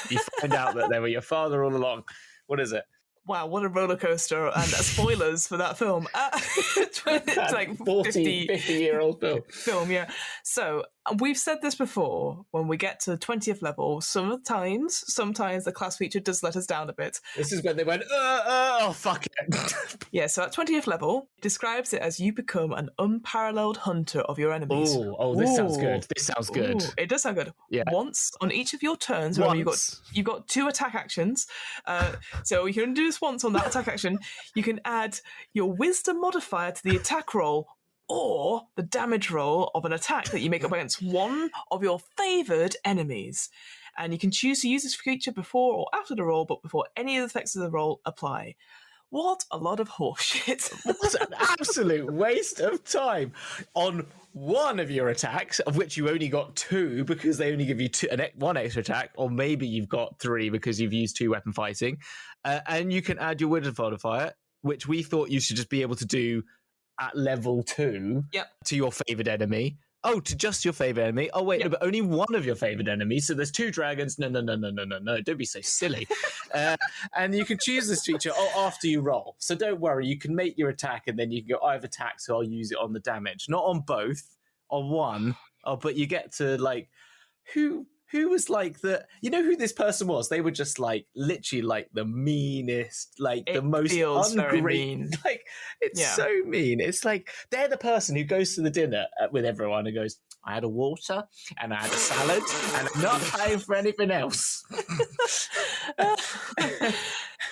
you find out that they were your father all along? What is it? Wow, what a roller coaster! And spoilers for that film. It's like 50-year-old film. Yeah. So we've said this before. When we get to 20th level, sometimes the class feature does let us down a bit. This is when they went, oh fuck it. Yeah. So at 20th level, it describes it as you become an unparalleled hunter of your enemies. Oh, this sounds good. This sounds good. It does sound good. Yeah. Once on each of your turns, remember you've got 2 attack actions. So you can do this once on that attack action. You can add your wisdom modifier to the attack roll or the damage roll of an attack that you make up against one of your favoured enemies. And you can choose to use this feature before or after the roll, but before any of the effects of the roll apply. What a lot of horseshit. What an absolute waste of time on one of your attacks, of which you only got 2 because they only give you 1 extra attack, or maybe you've got 3 because you've used 2 weapon fighting. And you can add your wisdom modifier, which we thought you should just be able to do at level 2 to your favoured enemy. Oh, to just your favourite enemy. Oh, wait, no, but only one of your favourite enemies. So there's 2 dragons. No. Don't be so silly. And you can choose this feature after you roll. So don't worry. You can make your attack and then you can go, I have attack, so I'll use it on the damage. Not on both, on one. Oh, but you get to, like, who who was like who this person was? They were just like literally like the meanest, like the most ungrateful. Like it's so mean. It's like they're the person who goes to the dinner with everyone and goes, I had a water and I had a salad and I'm not paying for anything else.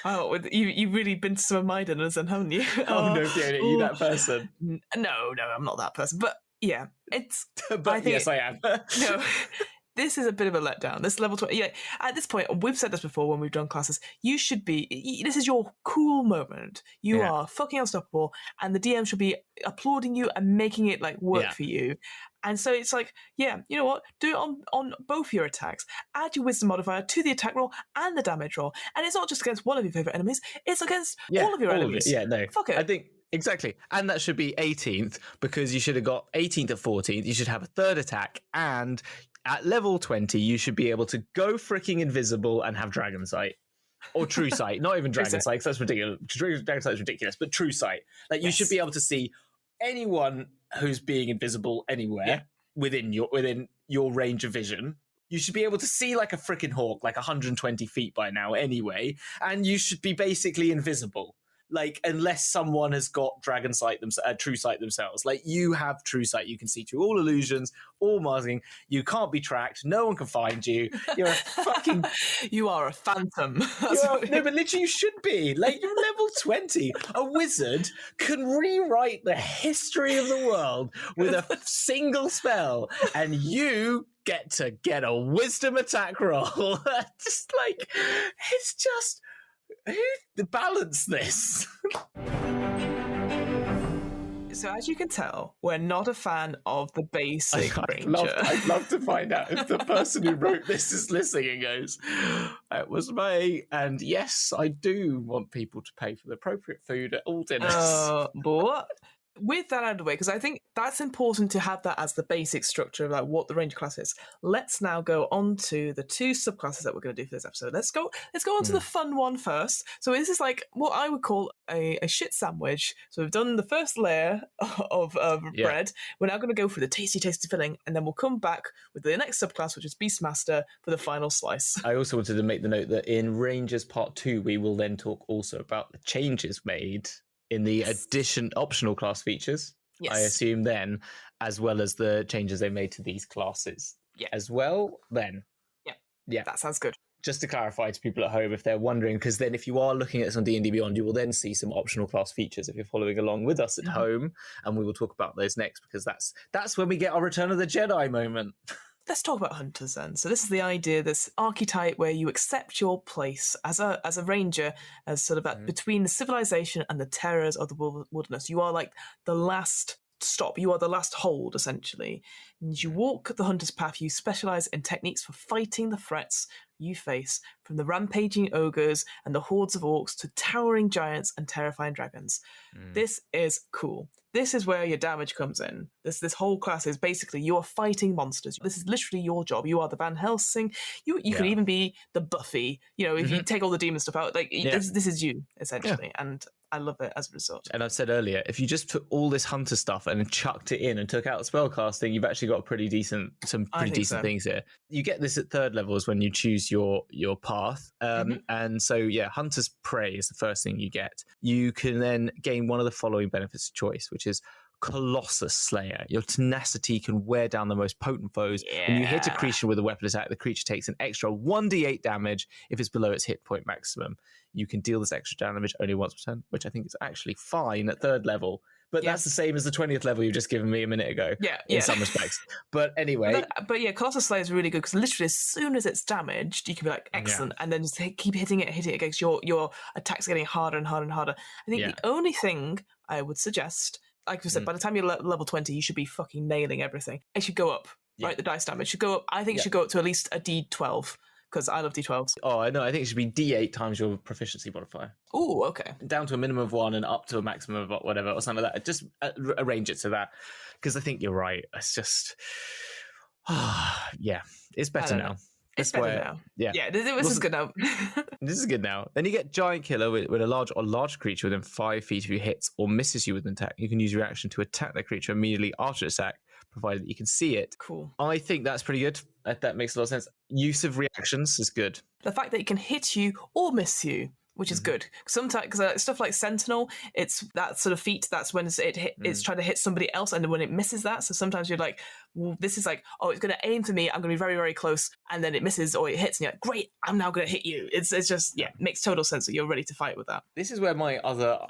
Oh, you've really been to some of my dinners then, haven't you? Oh no, Fiona, are you that person? No, I'm not that person. But yeah, it's. But yes, I am. No. This is a bit of a letdown. This level 20. Yeah, at this point, we've said this before when we've done classes. You should be. This is your cool moment. You are fucking unstoppable, and the DM should be applauding you and making it like work for you. And so it's like, yeah, you know what? Do it on both your attacks. Add your wisdom modifier to the attack roll and the damage roll, and it's not just against one of your favorite enemies. It's against all of your enemies. Yeah, no, fuck it. I think. Exactly. And that should be 18th because you should have got 18th or 14th. You should have a third attack. And at level 20, you should be able to go freaking invisible and have dragon sight. Or true sight. Not even dragon sight, because that's ridiculous. Dragon sight is ridiculous, but true sight. Like you should be able to see anyone who's being invisible anywhere within your range of vision. You should be able to see like a freaking hawk, like 120 feet by now anyway. And you should be basically invisible. Like, unless someone has got dragon sight, true sight themselves. Like, you have true sight. You can see through all illusions, all masking. You can't be tracked. No one can find you. You're a fucking... You are a phantom. No, but literally you should be. Like, you're level 20. A wizard can rewrite the history of the world with a single spell. And you get to get a wisdom attack roll. Just like, it's just... Who balance this? So as you can tell, we're not a fan of the basic ranger. I'd love to find out if the person who wrote this is listening and goes, it was me. And yes, I do want people to pay for the appropriate food at all dinners. But with that out of the way, because I think that's important to have that as the basic structure of like what the ranger class is. Let's now go on to the two subclasses that we're going to do for this episode. Let's go on to the fun one first. So this is like what I would call a shit sandwich. So we've done the first layer of bread. We're now going to go for the tasty filling, and then we'll come back with the next subclass, which is Beastmaster, for the final slice. I also wanted to make the note that in Rangers Part 2, we will then talk also about the changes made in the optional class features, I assume then, as well as the changes they made to these classes as well then. Yeah. That sounds good. Just to clarify to people at home if they're wondering, because then if you are looking at some D&D Beyond, you will then see some optional class features if you're following along with us at home, and we will talk about those next, because that's when we get our Return of the Jedi moment. Let's talk about hunters then. So this is the idea, this archetype where you accept your place as a ranger, as sort of that between the civilization and the terrors of the wilderness. You are like the last stop. You are the last hold, essentially. And you walk the hunter's path. You specialize in techniques for fighting the threats you face, from the rampaging ogres and the hordes of orcs to towering giants and terrifying dragons. This is cool. This is where your damage comes in. This whole class is basically you are fighting monsters. This is literally your job. You are the Van Helsing. You can even be the Buffy. You know, if you take all the demon stuff out, like this is you essentially, and I love it as a result. And I've said earlier, if you just took all this hunter stuff and chucked it in and took out spellcasting, you've actually got some pretty decent things here. You get this at third levels when you choose your path. And so, Hunter's Prey is the first thing you get. You can then gain one of the following benefits of choice, which is Colossus Slayer. Your tenacity can wear down the most potent foes. When you hit a creature with a weapon attack, the creature takes an extra 1d8 damage if it's below its hit point maximum. You can deal this extra damage only once per turn, which I think is actually fine at third level. But that's the same as the 20th level you've just given me a minute ago. In some respects. But anyway. But Colossus Slayer is really good because literally as soon as it's damaged, you can be like, excellent. And then just keep hitting it against your attacks getting harder and harder and harder. I think the only thing I would suggest, like I said, by the time you're level 20, you should be fucking nailing everything. It should go up, right? The dice damage should go up. I think it should go up to at least a D12. Because I love D12s. Oh, I know. I think it should be D8 times your proficiency modifier. Oh, okay. Down to a minimum of 1 and up to a maximum of whatever, or something like that. Just arrange it to that. Because I think you're right. It's just... it's better now. It's better now. Yeah, this is good now. This is good now. Then you get Giant Killer with a large creature within 5 feet of you hits or misses you with an attack. You can use your action to attack that creature immediately after its attack, provided that you can see it. Cool. I think that's pretty good. That makes a lot of sense. Use of reactions is good. The fact that it can hit you or miss you, which is good. Sometimes, because stuff like Sentinel, it's that sort of feat. That's when it's trying to hit somebody else, and when it misses that. So sometimes you're like, well, this is like, oh, it's going to aim for me. I'm going to be very, very close, and then it misses or it hits, and you're like, great, I'm now going to hit you. It's just it makes total sense that you're ready to fight with that. This is where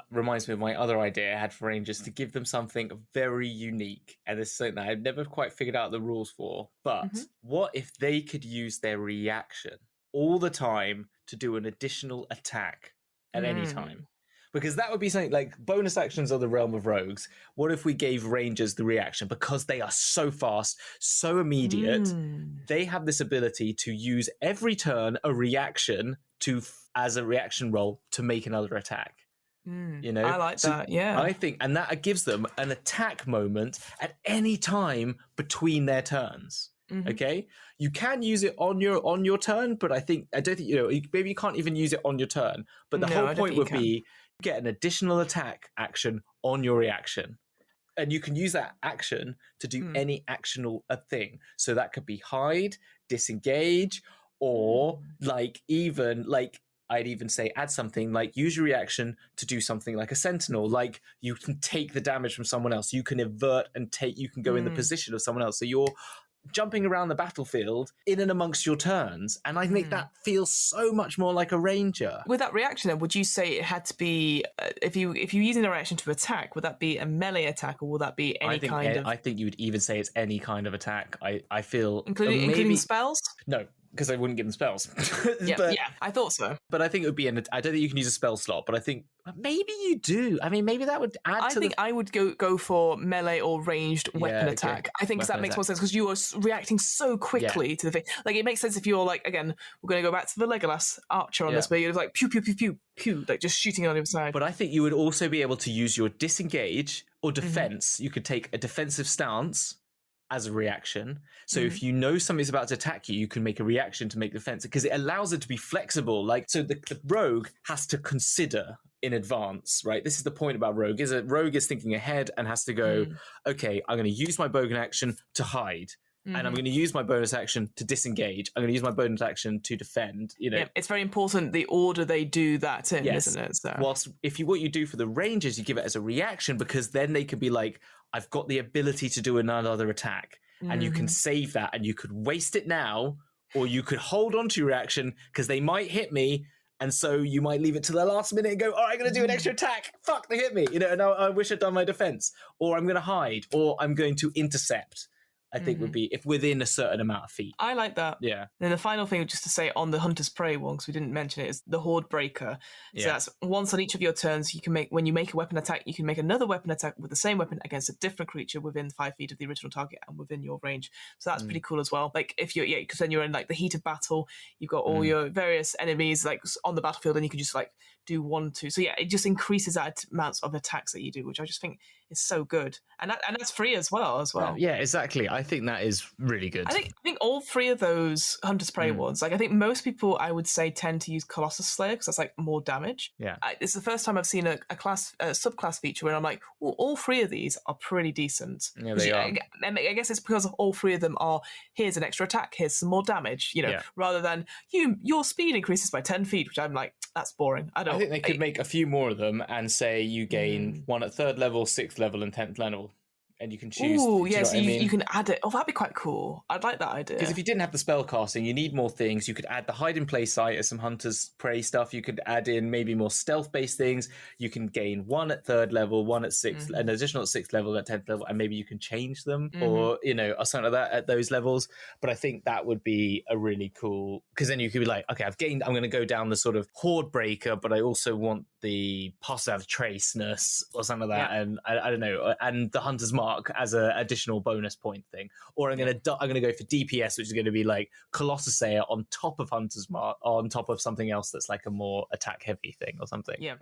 reminds me of my other idea I had for Rangers, to give them something very unique, and this is something that I've never quite figured out the rules for. But what if they could use their reaction all the time to do an additional attack at any time? Because that would be something like, bonus actions are the realm of rogues. What if we gave Rangers the reaction? Because they are so fast, so immediate, they have this ability to use every turn a reaction as a reaction roll to make another attack. You know, I like that. Yeah, I think, and that gives them an attack moment at any time between their turns. Okay, you can use it on your turn, but I don't think maybe you can't even use it on your turn. But the whole point would be you get an additional attack action on your reaction, and you can use that action to do any actional thing. So that could be hide, disengage, or I'd even say add something like use your reaction to do something like a Sentinel. Like, you can take the damage from someone else. You can avert and you can go in the position of someone else. So you're jumping around the battlefield in and amongst your turns, and I make that feel so much more like a ranger. With that reaction, then, would you say it had to be if you're using the reaction to attack? Would that be a melee attack, or would that be any kind of? I think you would even say it's any kind of attack. I feel including spells. No, because I wouldn't give them spells. Yeah, I thought so. But I think it would be I don't think you can use a spell slot, but I think maybe you do. I mean, maybe that would add I think I would go for melee or ranged weapon attack. I think that makes more sense, because you are reacting so quickly to the thing. Like, it makes sense if you're like, again, we're going to go back to the Legolas archer on this, where you're like pew, pew, pew, pew, pew, like just shooting on the other side. But I think you would also be able to use your disengage or defense. You could take a defensive stance as a reaction. So if you know something's about to attack you, you can make a reaction to make defense, because it allows it to be flexible. Like, so the rogue has to consider in advance, right? This is the point about rogue, is that rogue is thinking ahead and has to go, okay, I'm going to use my bonus action to hide. And I'm going to use my bonus action to disengage. I'm going to use my bonus action to defend. It's very important the order they do that in, isn't it? So. Whilst what you do for the rangers, you give it as a reaction, because then they can be like, I've got the ability to do another attack, and you can save that, and you could waste it now, or you could hold on to your reaction because they might hit me. And so you might leave it to the last minute and go, I'm going to do an extra attack. Fuck, they hit me. And I wish I'd done my defense. Or I'm going to hide, or I'm going to intercept. I think would be if within a certain amount of feet. I like that. Yeah. Then the final thing, just to say on the Hunter's Prey one, because we didn't mention it, is the Horde Breaker. So that's once on each of your turns, when you make a weapon attack, you can make another weapon attack with the same weapon against a different creature within 5 feet of the original target and within your range. So that's pretty cool as well. Like, if because then you're in like the heat of battle, you've got all your various enemies like on the battlefield, and you can just like do 1, 2. So it just increases that amounts of attacks that you do, which I just think is so good, and that's free as well. Yeah, exactly. I think that is really good. I think all 3 of those Hunter's Prey ones, like, I think most people, I would say, tend to use Colossus Slayer because that's like more damage. Yeah, it's the first time I've seen a subclass feature where I'm like, well, all 3 of these are pretty decent. Yeah, they are. I guess it's because all 3 of them are, here's an extra attack, here's some more damage, rather than your speed increases by 10 feet, which I'm like, that's boring. I think they could make a few more of them and say you gain 1 at 3rd level, 6th level, and 10th level, and you can choose. Oh, yeah, so you can add it. Oh, that'd be quite cool. I'd like that idea. Because if you didn't have the spell casting, you need more things. You could add the hide in plain sight as some Hunter's Prey stuff. You could add in maybe more stealth-based things. You can gain 1 at 3rd level, 1 at 6th, an additional at 6th level, at 10th level, and maybe you can change them or something like that at those levels. But I think that would be a really cool, because then you could be like, okay, I'm going to go down the sort of Horde Breaker, but I also want the Pass Without a Traceness or something like that, and I don't know, and the Hunter's Mark as an additional bonus point thing. Or I'm going to go for DPS, which is going to be like Colossus Slayer on top of Hunter's Mark, on top of something else that's like a more attack heavy thing or something. Yeah.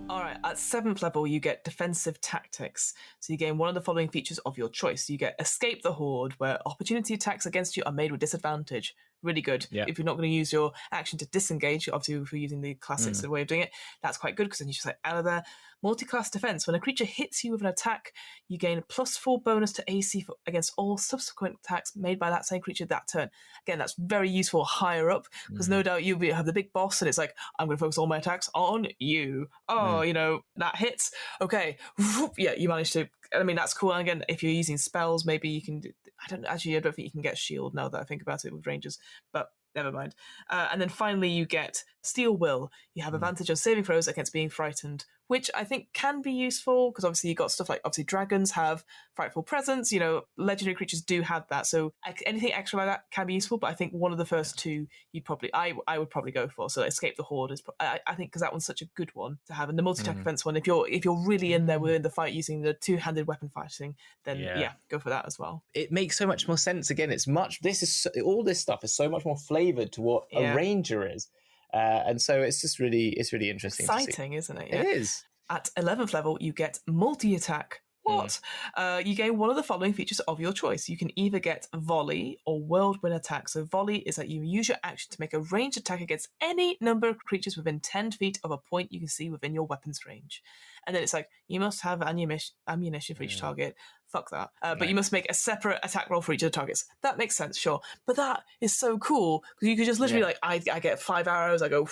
All right, at 7th level, you get Defensive Tactics. So you gain one of the following features of your choice. You get Escape the Horde, where opportunity attacks against you are made with disadvantage. really good. Yeah. If you're not going to use your action to disengage, obviously if you're using the classics way of doing it, that's quite good because then you just like out of there. Multi-class defense. When a creature hits you with an attack, you gain a +4 bonus to AC against all subsequent attacks made by that same creature that turn. Again, that's very useful higher up because no doubt you'll have the big boss and it's like, I'm going to focus all my attacks on you. Oh, you know, that hits. Okay. Yeah, you managed to. I mean, that's cool. And again, if you're using spells, maybe you can. I don't think you can get shield now that I think about it with rangers, but never mind. And then finally, you get Steel Will. You have advantage on saving throws against being frightened, which I think can be useful because obviously you got stuff like obviously dragons have frightful presence. You know, legendary creatures do have that, so anything extra like that can be useful. But I think one of the first two I would probably go for. So Escape the Horde is I think because that one's such a good one to have, and the multi-attack defense one. If you're really in there within the fight using the two-handed weapon fighting, then yeah, go for that as well. It makes so much more sense. Again, all this stuff is so much more flavored to what a ranger is. And so it's just it's really interesting. Exciting, isn't it? Yeah. It is. At 11th level, you get multi-attack. What? You gain one of the following features of your choice. You can either get volley or whirlwind attack. So volley is that you use your action to make a ranged attack against any number of creatures within 10 feet of a point you can see within your weapon's range. And then it's like, you must have ammunition for each target. Fuck that. But you must make a separate attack roll for each of the targets. That makes sense, sure. But that is so cool because you could just literally I get 5 arrows, I go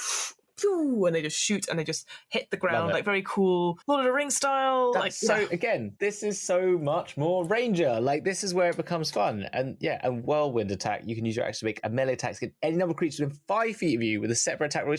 and they just shoot and they just hit the ground, like very cool Lord of the Rings style. Again, this is so much more ranger. Like this is where it becomes fun. And a whirlwind attack. You can use your action to make a melee attack against any number of creatures within 5 feet of you with a separate attack roll.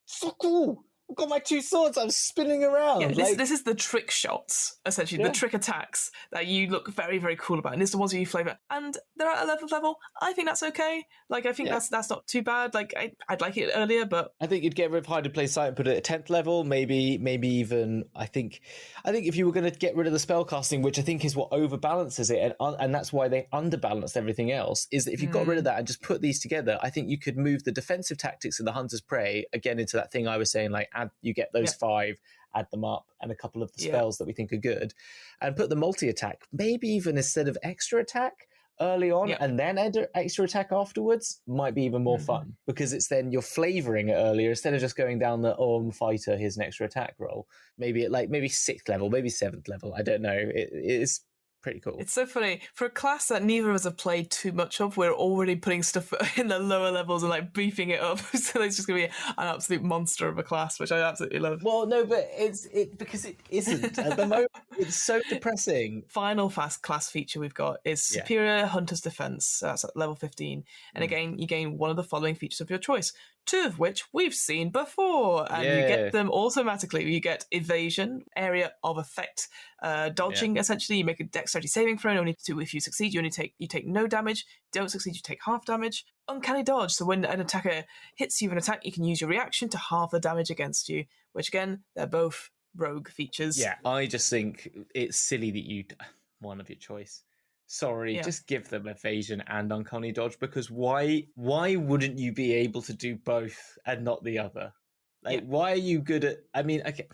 So cool. I've got my 2 swords. I'm spinning around. Yeah, this is the trick shots, essentially, the trick attacks that you look very, very cool about. And it's the ones that you flavour. And they're at 11th level. I think that's okay. Like, I think that's not too bad. Like, I'd like it earlier, but I think you'd get rid of hide to play sight and put it at 10th level. Maybe even. I think if you were going to get rid of the spellcasting, which I think is what overbalances it, and that's why they underbalanced everything else, is that if you got rid of that and just put these together, I think you could move the defensive tactics of the Hunter's Prey again into that thing I was saying, like. You get those 5, add them up, and a couple of the spells that we think are good, and put the multi-attack, maybe even instead of extra attack early on, and then extra attack afterwards, might be even more fun, because it's then you're flavouring it earlier, instead of just going down the, I'm a fighter, here's an extra attack roll. Maybe at maybe 6th level, maybe 7th level, I don't know. It's pretty cool. It's so funny. For a class that neither of us have played too much of, we're already putting stuff in the lower levels and like beefing it up. So it's just going to be an absolute monster of a class, which I absolutely love. Well, no, but it's because it isn't. At the moment, it's so depressing. Final fast class feature we've got is Superior Hunter's Defense. That's at level 15. And again, you gain one of the following features of your choice, 2 of which we've seen before. And you get them automatically. You get Evasion, Area of Effect, dodging, essentially. You make a dexterity saving throw. Only 2. If you succeed, you take no damage. Don't succeed, you take half damage. Uncanny Dodge. So when an attacker hits you with an attack, you can use your reaction to halve the damage against you. Which again, they're both rogue features. Yeah, I just think it's silly that you one of your choice. Sorry, just give them Evasion and Uncanny Dodge, because why wouldn't you be able to do both and not the other? Like, why are you good at... I mean, okay,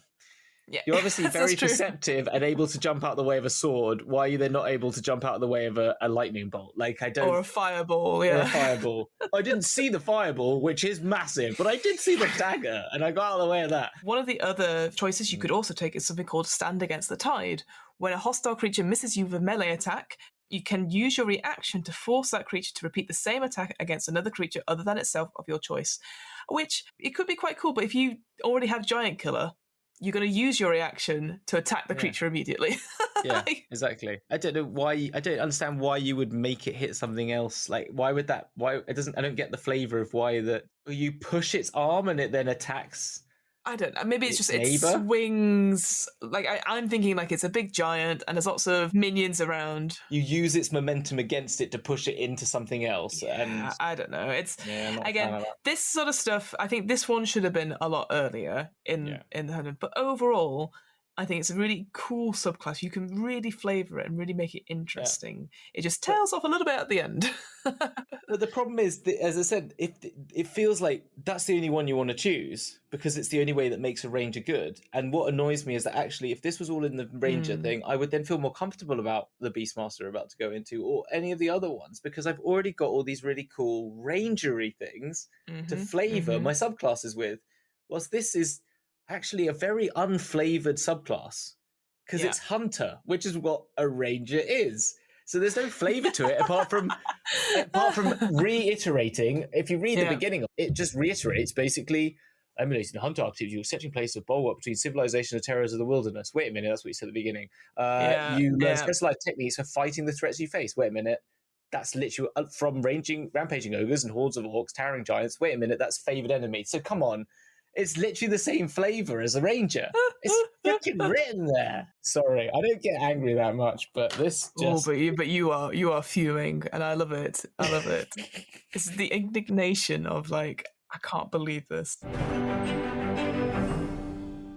you're obviously very perceptive and able to jump out the way of a sword. Why are you then not able to jump out the way of a lightning bolt? Like, I don't... Or a fireball, Or a fireball. I didn't see the fireball, which is massive, but I did see the dagger, and I got out of the way of that. One of the other choices you could also take is something called Stand Against the Tide. When a hostile creature misses you with a melee attack, you can use your reaction to force that creature to repeat the same attack against another creature other than itself of your choice. Which, it could be quite cool, but if you already have Giant Killer, you're going to use your reaction to attack the creature immediately. Yeah, exactly. I don't know why. I don't understand why you would make it hit something else. Like, why would that? Why it doesn't? I don't get the flavor of why that. You push its arm and it then attacks. I don't know. Maybe it's just it swings. Like I'm thinking, like it's a big giant and there's lots of minions around. You use its momentum against it to push it into something else. Yeah, and I don't know. It's again this sort of stuff. I think this one should have been a lot earlier in the Handbook. But overall, I think it's a really cool subclass. You can really flavour it and really make it interesting. It just tails off a little bit at the end. But the problem is, as I said, if it feels like that's the only one you want to choose because it's the only way that makes a ranger good. And what annoys me is that actually, if this was all in the ranger thing, I would then feel more comfortable about the Beastmaster we're about to go into, or any of the other ones, because I've already got all these really cool rangery things to flavour my subclasses with. Whilst this is actually a very unflavoured subclass because it's hunter, which is what a ranger is. So there's no flavour to it apart from reiterating. If you read the beginning, it just reiterates basically emulating the hunter archetype. You're setting place of bulwark between civilization and terrors of the wilderness. Wait a minute, that's what you said at the beginning. You learn specialized techniques for fighting the threats you face. Wait a minute. That's literally from rampaging ogres and hordes of orcs, towering giants. Wait a minute, that's favoured enemy. So come on. It's literally the same flavour as a ranger. It's freaking written there. Sorry, I don't get angry that much, but this just... Oh, but you are fuming, and I love it. I love it. It's the indignation of like, I can't believe this.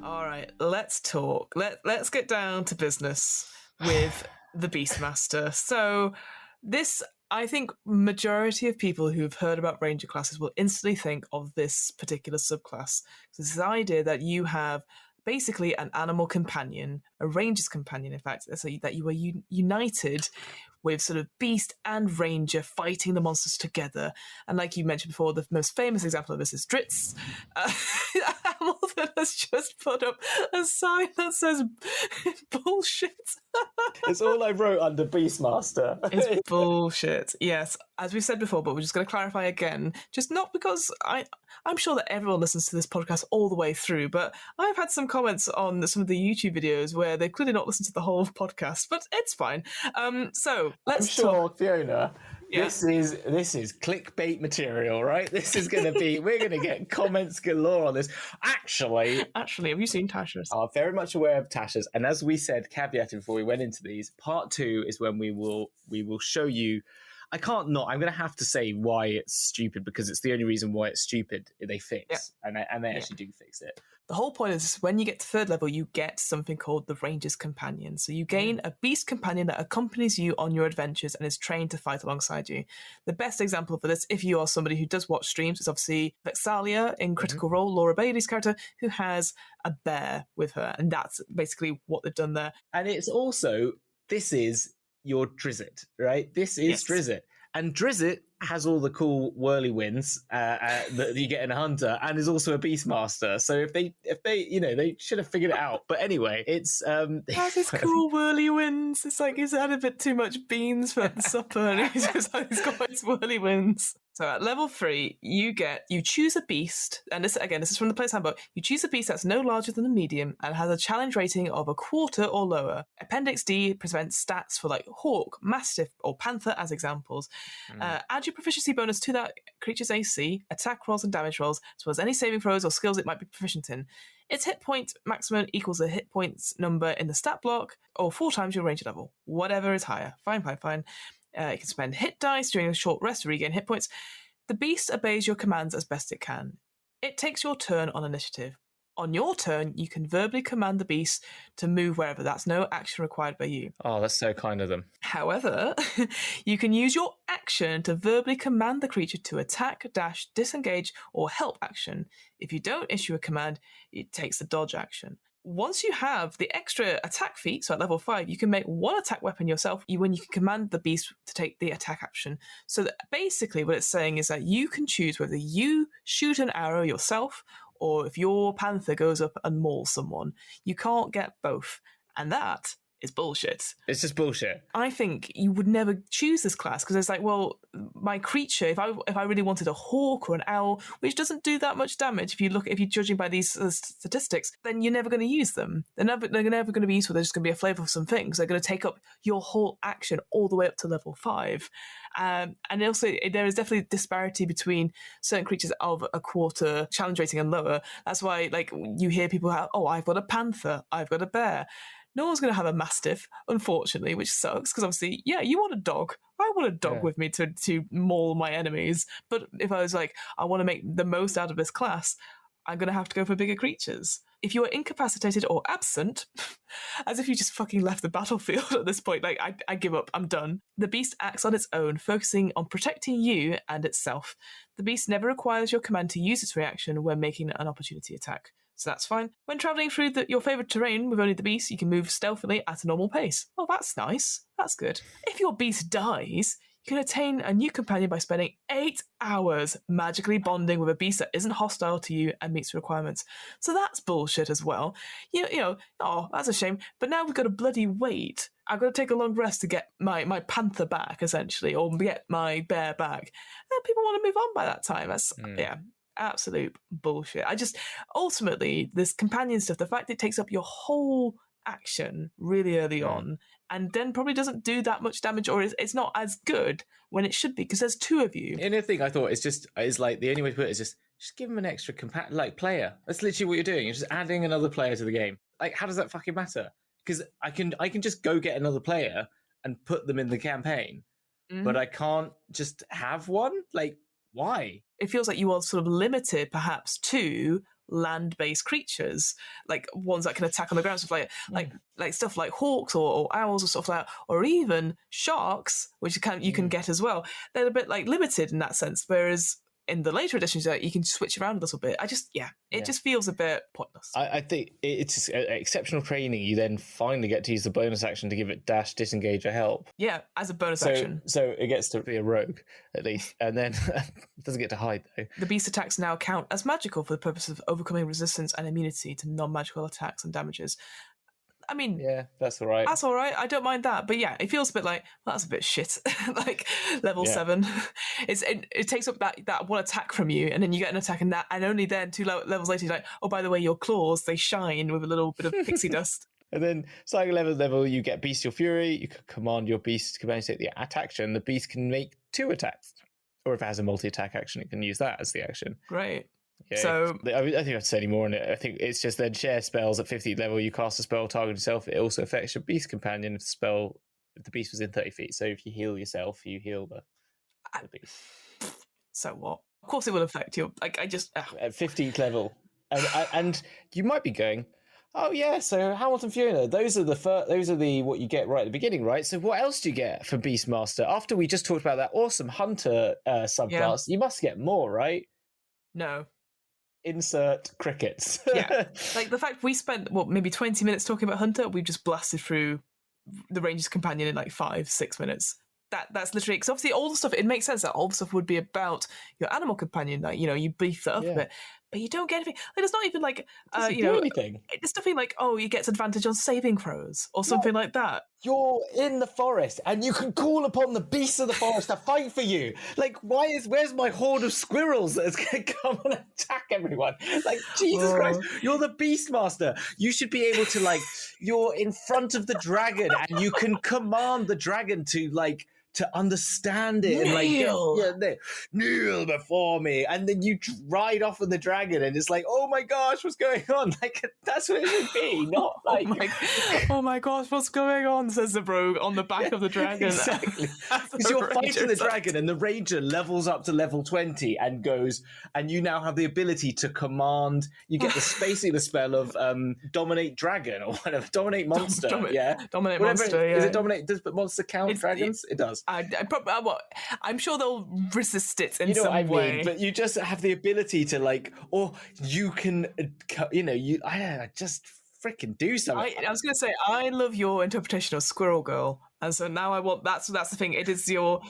All right, let's talk. Let's get down to business with the Beastmaster. So this... I think majority of people who've heard about ranger classes will instantly think of this particular subclass. So it's this idea that you have basically an animal companion, a ranger's companion, in fact, so that you are united with sort of beast and ranger fighting the monsters together. And like you mentioned before, the most famous example of this is Dritz. Hamilton has just put up a sign that says bullshit. It's all I wrote under Beastmaster. It's bullshit. Yes, as we've said before, but we're just going to clarify again. Just not because I'm sure that everyone listens to this podcast all the way through, but I've had some comments on some of the YouTube videos where they've clearly not listened to the whole podcast, but it's fine. So let's talk. Fiona. Yeah. This is clickbait material, right? This is going to be, we're going to get comments galore on this. Actually, have you seen Tasha's? I'm very much aware of Tasha's, and as we said, caveated before we went into these, part 2 is when we will show you. I'm going to have to say why it's stupid, because it's the only reason why it's stupid they fix, and they actually do fix it. The whole point is when you get to 3rd level, you get something called the Ranger's Companion. So you gain a beast companion that accompanies you on your adventures and is trained to fight alongside you. The best example for this, if you are somebody who does watch streams, is obviously Vexalia in Critical Role, Laura Bailey's character, who has a bear with her. And that's basically what they've done there. And it's also, this is your Drizzt, right? This is Drizzt. And Drizzt has all the cool whirlywinds that you get in a hunter, and is also a Beastmaster. So if they they should have figured it out. But anyway, it's has his cool whirlywinds. It's like he's had a bit too much beans for the supper, and he's got his whirlywinds. So at level 3, you choose a beast, and this is from the player's handbook. You choose a beast that's no larger than a medium and has a challenge rating of a 1/4 or lower. Appendix D presents stats for like hawk, mastiff, or panther as examples. Add your proficiency bonus to that creature's AC, attack rolls and damage rolls, as well as any saving throws or skills it might be proficient in. Its hit point maximum equals the hit points number in the stat block, or 4 times your ranger level. Whatever is higher. Fine. You can spend hit dice during a short rest to regain hit points. The beast obeys your commands as best it can. It takes your turn on initiative. On your turn, you can verbally command the beast to move wherever. That's no action required by you. Oh, that's so kind of them. However, you can use your action to verbally command the creature to attack, dash, disengage, or help action. If you don't issue a command, it takes the dodge action. Once you have the extra attack feat, so at level 5, you can make 1 attack weapon yourself when you can command the beast to take the attack action. So that basically what it's saying is that you can choose whether you shoot an arrow yourself, or if your panther goes up and mauls someone. You can't get both. And that is bullshit. It's just bullshit. I think you would never choose this class because it's like, well, my creature, if I really wanted a hawk or an owl, which doesn't do that much damage, if you're judging by these statistics, then you're never going to use them. They're never going to be useful. They're just going to be a flavour for some things. They're going to take up your whole action all the way up to level 5. And also, there is definitely disparity between certain creatures of a 1/4 challenge rating and lower. That's why, like, you hear people have, oh, I've got a panther, I've got a bear. No one's going to have a mastiff, unfortunately, which sucks, because obviously, yeah, you want a dog. I want a dog with me to maul my enemies. But if I was like, I want to make the most out of this class, I'm going to have to go for bigger creatures. if you are incapacitated or absent, as if you just fucking left the battlefield at this point, like, I give up, I'm done. The beast acts on its own, focusing on protecting you and itself. The beast never requires your command to use its reaction when making an opportunity attack. So that's fine. When travelling through your favourite terrain with only the beast, you can move stealthily at a normal pace. Oh, that's nice. That's good. If your beast dies, you can attain a new companion by spending 8 hours magically bonding with a beast that isn't hostile to you and meets requirements. So that's bullshit as well. You know, oh, that's a shame. But now we've got to bloody wait. I've got to take a long rest to get my panther back, essentially, or get my bear back. And people want to move on by that time. That's, yeah, absolute bullshit. Ultimately, this companion stuff, the fact it takes up your whole action really early on, and then probably doesn't do that much damage, or it's not as good when it should be, because there's 2 of you. And the thing I thought is like, the only way to put it is just give them an extra player. That's literally what you're doing. You're just adding another player to the game. Like, how does that fucking matter? Because I can just go get another player and put them in the campaign, but I can't just have one. Like, why? It feels like you are sort of limited, perhaps, to land-based creatures, like ones that can attack on the ground, stuff like stuff like hawks or owls or stuff like that, or even sharks, which you can get as well. They're a bit like limited in that sense, whereas in the later editions you can switch around a little bit. It just feels a bit pointless. I think it's exceptional training. You then finally get to use the bonus action to give it dash, disengage, or help. Yeah, as a bonus action. So it gets to be a rogue, at least. And then it doesn't get to hide, though. The beast attacks now count as magical for the purpose of overcoming resistance and immunity to non-magical attacks and damages. I mean, yeah, that's all right. That's all right. I don't mind that. But yeah, it feels a bit like, well, that's a bit shit. Like level 7, it takes up that one attack from you, and then you get an attack, and only then 2 levels later, you're like, oh, by the way, your claws, they shine with a little bit of pixie dust. And then, starting 11th level, you get Bestial Fury. You can command your beast to take the attack action. The beast can make 2 attacks, or if it has a multi-attack action, it can use that as the action. Great. Yeah, so I think I have to say any more on it. I think it's just then share spells at 15th level. You cast a spell target yourself. It also affects your beast companion if the beast was in 30 feet. So if you heal yourself, you heal the beast. So what? Of course, it will affect you. Like at 15th level, and you might be going, oh yeah. So Hamilton, Fiona, those are the what you get right at the beginning, right? So what else do you get for Beastmaster after we just talked about that awesome hunter subclass? You must get more, right? No. Insert crickets. Yeah, like the fact we spent maybe 20 minutes talking about Hunter, we've just blasted through the Ranger's Companion in like 5-6 minutes. That's literally, because obviously all the stuff, it makes sense that all the stuff would be about your animal companion, like, you beef that up a bit, but you don't get anything. Like, there's not even like anything. There's nothing like, oh, you get advantage on saving throws or something like that. You're in the forest and you can call upon the beasts of the forest to fight for you. Like, where's my horde of squirrels that's going to come and attack everyone? Like, Jesus Christ, you're the Beastmaster. You should be able to, like, you're in front of the dragon and you can command the dragon to understand it and kneel before me, and then you ride off on the dragon and it's like, oh my gosh, what's going on? Like, that's what it should be, not like oh my gosh, what's going on, says the rogue on the back of the dragon. Exactly. Because you're fighting the dragon and the ranger levels up to level 20 and goes, and you now have the ability to command, you get basically the spell of dominate dragon or whatever, dominate monster. Dominate whatever monster. Is it dominate? Does monster count dragons? It does. I'm sure they'll resist it in some way. But you just have the ability to or you can, just freaking do something. I was going to say, I love your interpretation of Squirrel Girl, and so now I want that's the thing. It is your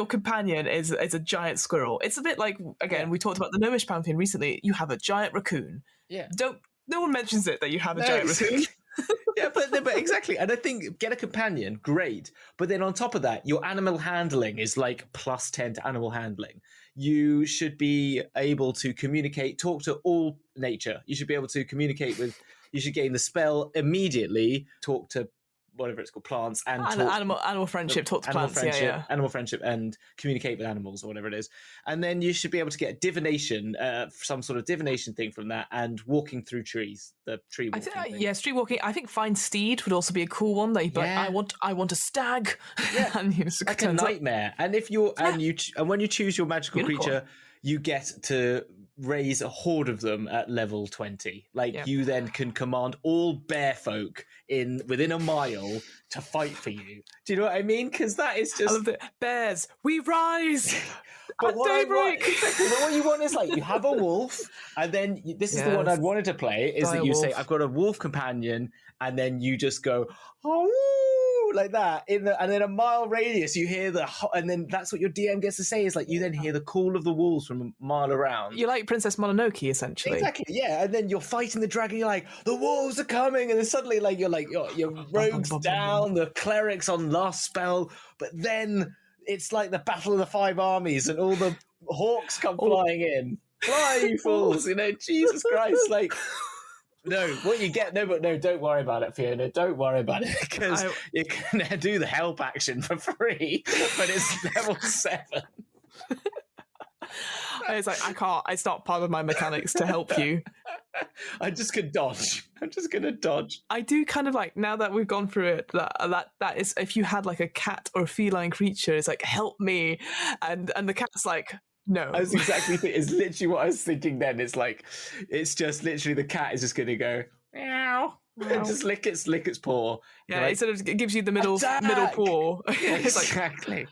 companion is a giant squirrel. It's a bit like, again, we talked about the Gnomish Pantheon recently. You have a giant raccoon. Yeah. No one mentions it that you have a giant raccoon. Yeah, but exactly. And I think get a companion, great. But then on top of that, your animal handling is like plus 10 to animal handling. You should be able to communicate, talk to all nature. You should be able to communicate you should gain the spell immediately, talk to whatever it's called, plants, and animal friendship, talk to plants, animal friendship, and communicate with animals or whatever it is. And then you should be able to get divination, some sort of divination thing from that, and walking through trees, the tree walking thing. Tree walking. I think find steed would also be a cool one. Like, I want a stag. Yeah, and like a nightmare. And if you're and when you choose your magical creature, you get to raise a horde of them at level 20. Like you then can command all bear folk within a mile to fight for you. Do you know what I mean? Because that is just... I love it. Bears, we rise at daybreak. Exactly. But what you want is like you have a wolf, and then this is the one I'd wanted to play, is that you say, I've got a wolf companion, and then you just go, oh, like that, and then a mile radius you hear and then that's what your DM gets to say, is like you then hear the call of the wolves from a mile around. You're like Princess Mononoke, essentially. Exactly, yeah. And then you're fighting the dragon, you're like, the wolves are coming, and then suddenly like your rogues down, the clerics on last spell, but then it's like the Battle of the Five Armies, and all the hawks come flying in. Fly, you fools! You know, Jesus Christ, like... No, what you get... No, don't worry about it, Fiona. Don't worry about it, because you can do the help action for free, but it's level 7. It's like, I can't... It's not part of my mechanics to help you. I'm just going to dodge. I'm just going to dodge. I do kind of like, now that we've gone through it, that is, if you had like a cat or a feline creature, it's like, help me. And the cat's like... No. I was exactly thinking, it's literally what I was thinking then. It's like, it's just literally the cat is just going to go, meow, and just lick its paw. Yeah, like, it sort of gives you the middle paw. Yeah, It's like, exactly.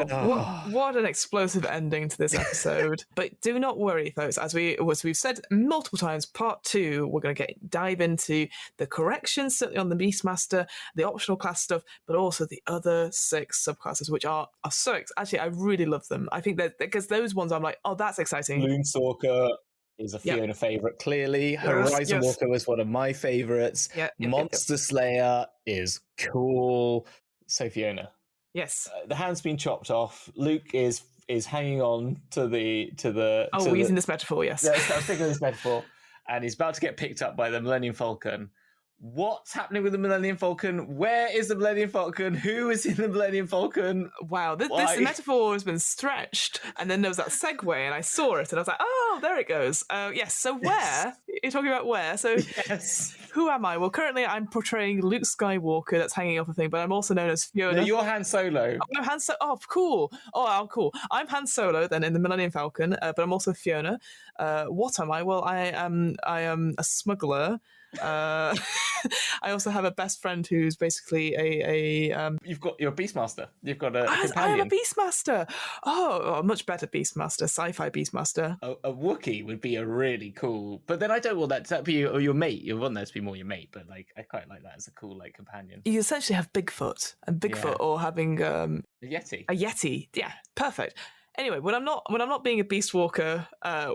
wow. What an explosive ending to this episode. But do not worry, folks. As we've said multiple times, part 2, we're going to dive into the corrections, certainly on the Beastmaster, the optional class stuff, but also the other 6 subclasses, which are so... Actually, I really love them. I think that because those ones I'm like, oh, that's exciting. Loonstalker is a Fiona favourite, clearly. Horizon Walker was one of my favourites. Monster Slayer is cool. So Fiona. Yes. The hand's been chopped off. Luke is hanging on to the... we're using this metaphor, yes. Yes, I was thinking of this metaphor. And he's about to get picked up by the Millennium Falcon. What's happening with the Millennium Falcon? Where is the Millennium Falcon? Who is in the Millennium Falcon? Wow, this metaphor has been stretched. And then there was that segue, and I saw it, and I was like, oh, there it goes. Yes, so where? Yes. You're talking about where? So yes. Who am I? Well, currently I'm portraying Luke Skywalker, that's hanging off a thing, but I'm also known as Fiona. No, you're Han Solo. Oh, no, Han Solo. Oh, cool. Oh, cool. I'm Han Solo, then, in the Millennium Falcon, but I'm also Fiona. What am I? Well, I am a smuggler. I also have a best friend who's basically You've got your Beastmaster. You've got a companion. I have a Beastmaster. Oh, a much better Beastmaster, sci-fi Beastmaster. A Wookiee would be a really cool, but then I don't want that to be your mate. You want that to be more your mate, but like I quite like that as a cool like companion. You essentially have Bigfoot, or having a Yeti. A Yeti, yeah, perfect. Anyway, when I'm not being a beast walker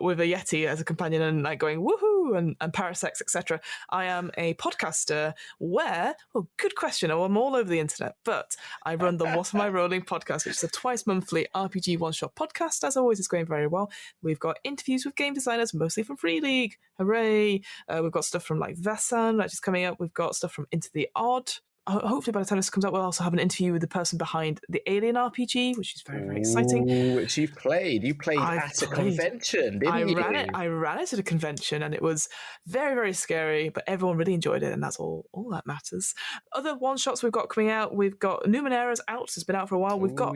with a Yeti as a companion and like going woohoo and parasex, etc., I am a podcaster where, well, good question. I'm all over the internet, but I run the What Am I Rolling podcast, which is a twice monthly RPG one-shot podcast. As always, it's going very well. We've got interviews with game designers, mostly from Free League. Hooray! We've got stuff from like Vasan, which is coming up. We've got stuff from Into the Odd. Hopefully by the time this comes out, we'll also have an interview with the person behind the Alien RPG, which is very, very exciting. Which you've played. You played at a convention, didn't you? I ran it at a convention, and it was very, very scary, but everyone really enjoyed it, and that's all that matters. Other one-shots we've got coming out, we've got Numenera's out. It's been out for a while. We've got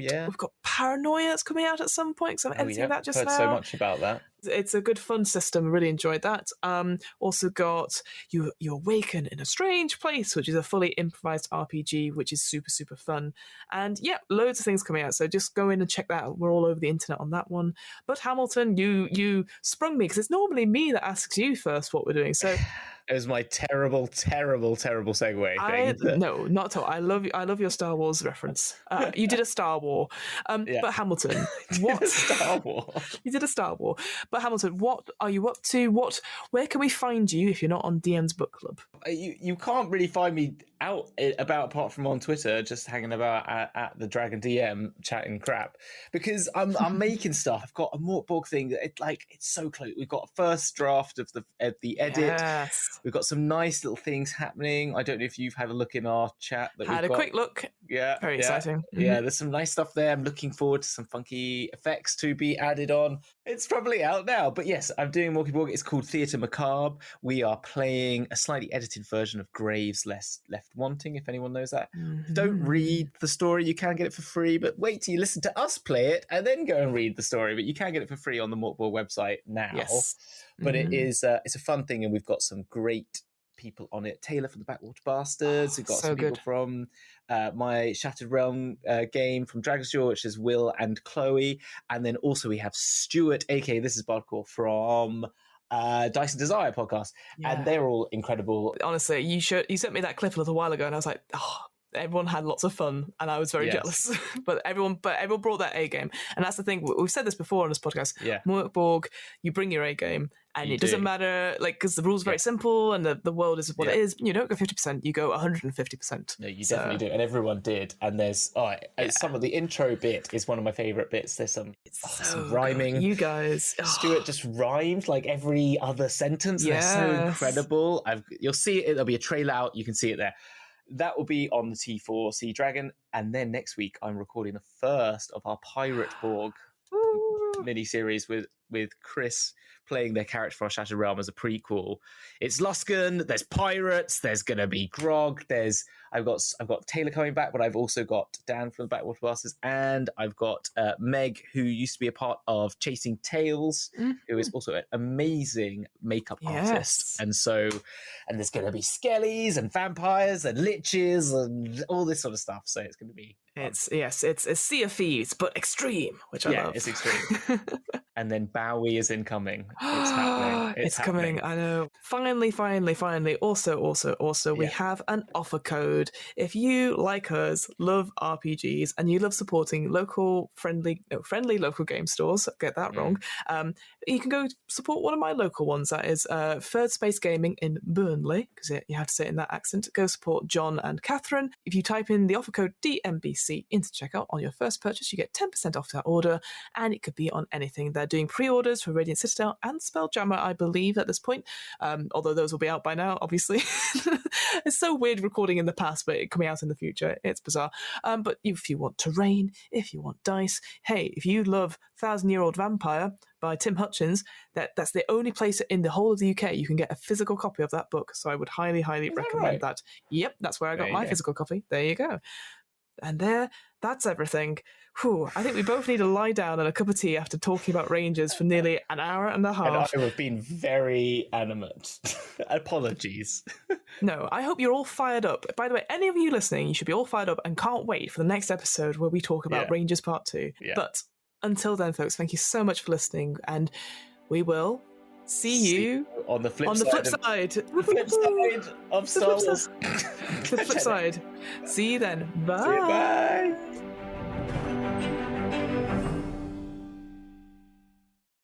Paranoia that's coming out at some point, because I'm editing that just now. I've heard so much about that. It's a good fun system. I really enjoyed that. Also got You Awaken in a Strange Place, which is a fully improvised RPG, which is super, super fun. And yeah, loads of things coming out. So just go in and check that out. We're all over the internet on that one. But Hamilton, you sprung me, because it's normally me that asks you first what we're doing. So it was my terrible, terrible, terrible segue thing. No, not at all. I love your Star Wars reference. You did a Star War. But Hamilton, what Star War? You did a Star War. But Hamilton, what are you up to? Where can we find you if you're not on DM's Book Club? You can't really find me out apart from on Twitter, just hanging about at the Dragon DM chatting crap, because I'm making stuff. I've got a Mortborg thing that it's so close. We've got a first draft of the edit. Yes. We've got some nice little things happening. I don't know if you've had a look in our chat. Had a quick look. Yeah, Very exciting. Yeah, there's some nice stuff there. I'm looking forward to some funky effects to be added on. It's probably out now, but yes, I'm doing Walkie Walk. It's called Theatre Macabre. We are playing a slightly edited version of Graves Left Wanting, if anyone knows that. Don't read the story. You can get it for free, but wait till you listen to us play it and then go and read the story. But you can get it for free on the Morkborg website now. Yes. But it's a fun thing, and we've got some great people on it. Taylor from the Backwater Bastards. We've got some people from my Shattered Realm game from Dragon's Jaw, which is Will and Chloe. And then also we have Stuart, aka This is Bardcore, from Dice and Desire podcast. Yeah. And they're all incredible. Honestly, you sent me that clip a little while ago and I was like, oh, everyone had lots of fun and I was very jealous. but everyone brought their A game. And that's the thing, we've said this before on this podcast. Yeah. Morkborg, you bring your A game. And it doesn't matter, like, because the rules are very simple and the world is what it is. You don't go 50%, you go 150%. No, you definitely do. And everyone did. And there's some of the intro bit is one of my favourite bits. There's some rhyming. Good. You guys. Stuart just rhymed like every other sentence. Yes. They're so incredible. You'll see it. There'll be a trailer out. You can see it there. That will be on the T4 Sea Dragon. And then next week, I'm recording the first of our Pirate Borg mini-series with Chris playing their character for our Shattered Realm as a prequel. It's Luskan, there's pirates, there's gonna be Grog, I've got Taylor coming back, but I've also got Dan from the Backwater Bastards, and I've got Meg, who used to be a part of Chasing Tales, who is also an amazing makeup artist. And there's gonna be skellies and vampires and liches and all this sort of stuff. So it's gonna be It's Sea of Thieves, but extreme, which I love. It's extreme. And then Bowie is incoming. It's happening. It's coming. I know. Finally. Also, we have an offer code. If you, like us, love RPGs and you love supporting friendly local game stores, get that wrong, you can go support one of my local ones. That is Third Space Gaming in Burnley, because you have to say it in that accent. Go support John and Catherine. If you type in the offer code DMBC into checkout on your first purchase, you get 10% off that order, and it could be on anything. They're doing pre-orders for Radiant Citadel and Spelljammer, I believe, at this point, although those will be out by now, obviously. It's so weird recording in the past, but it coming out in the future. It's bizarre. But if you want Terrain, if you want Dice, hey, if you love 1,000-Year-Old Vampire by Tim Hutchins, that's the only place in the whole of the UK you can get a physical copy of that book. So I would highly recommend that. Yep, that's where I got my physical copy. There you go. And that's everything. Whew, I think we both need to lie down and a cup of tea after talking about Rangers for nearly an hour and a half. And I have been very animate. Apologies. No, I hope you're all fired up. By the way, any of you listening, you should be all fired up and can't wait for the next episode where we talk about Rangers Part 2. Yeah. But until then, folks, thank you so much for listening, and we will see you on the flip side. The flip side of Star Wars. The flip side. See you then. Bye. See you, bye.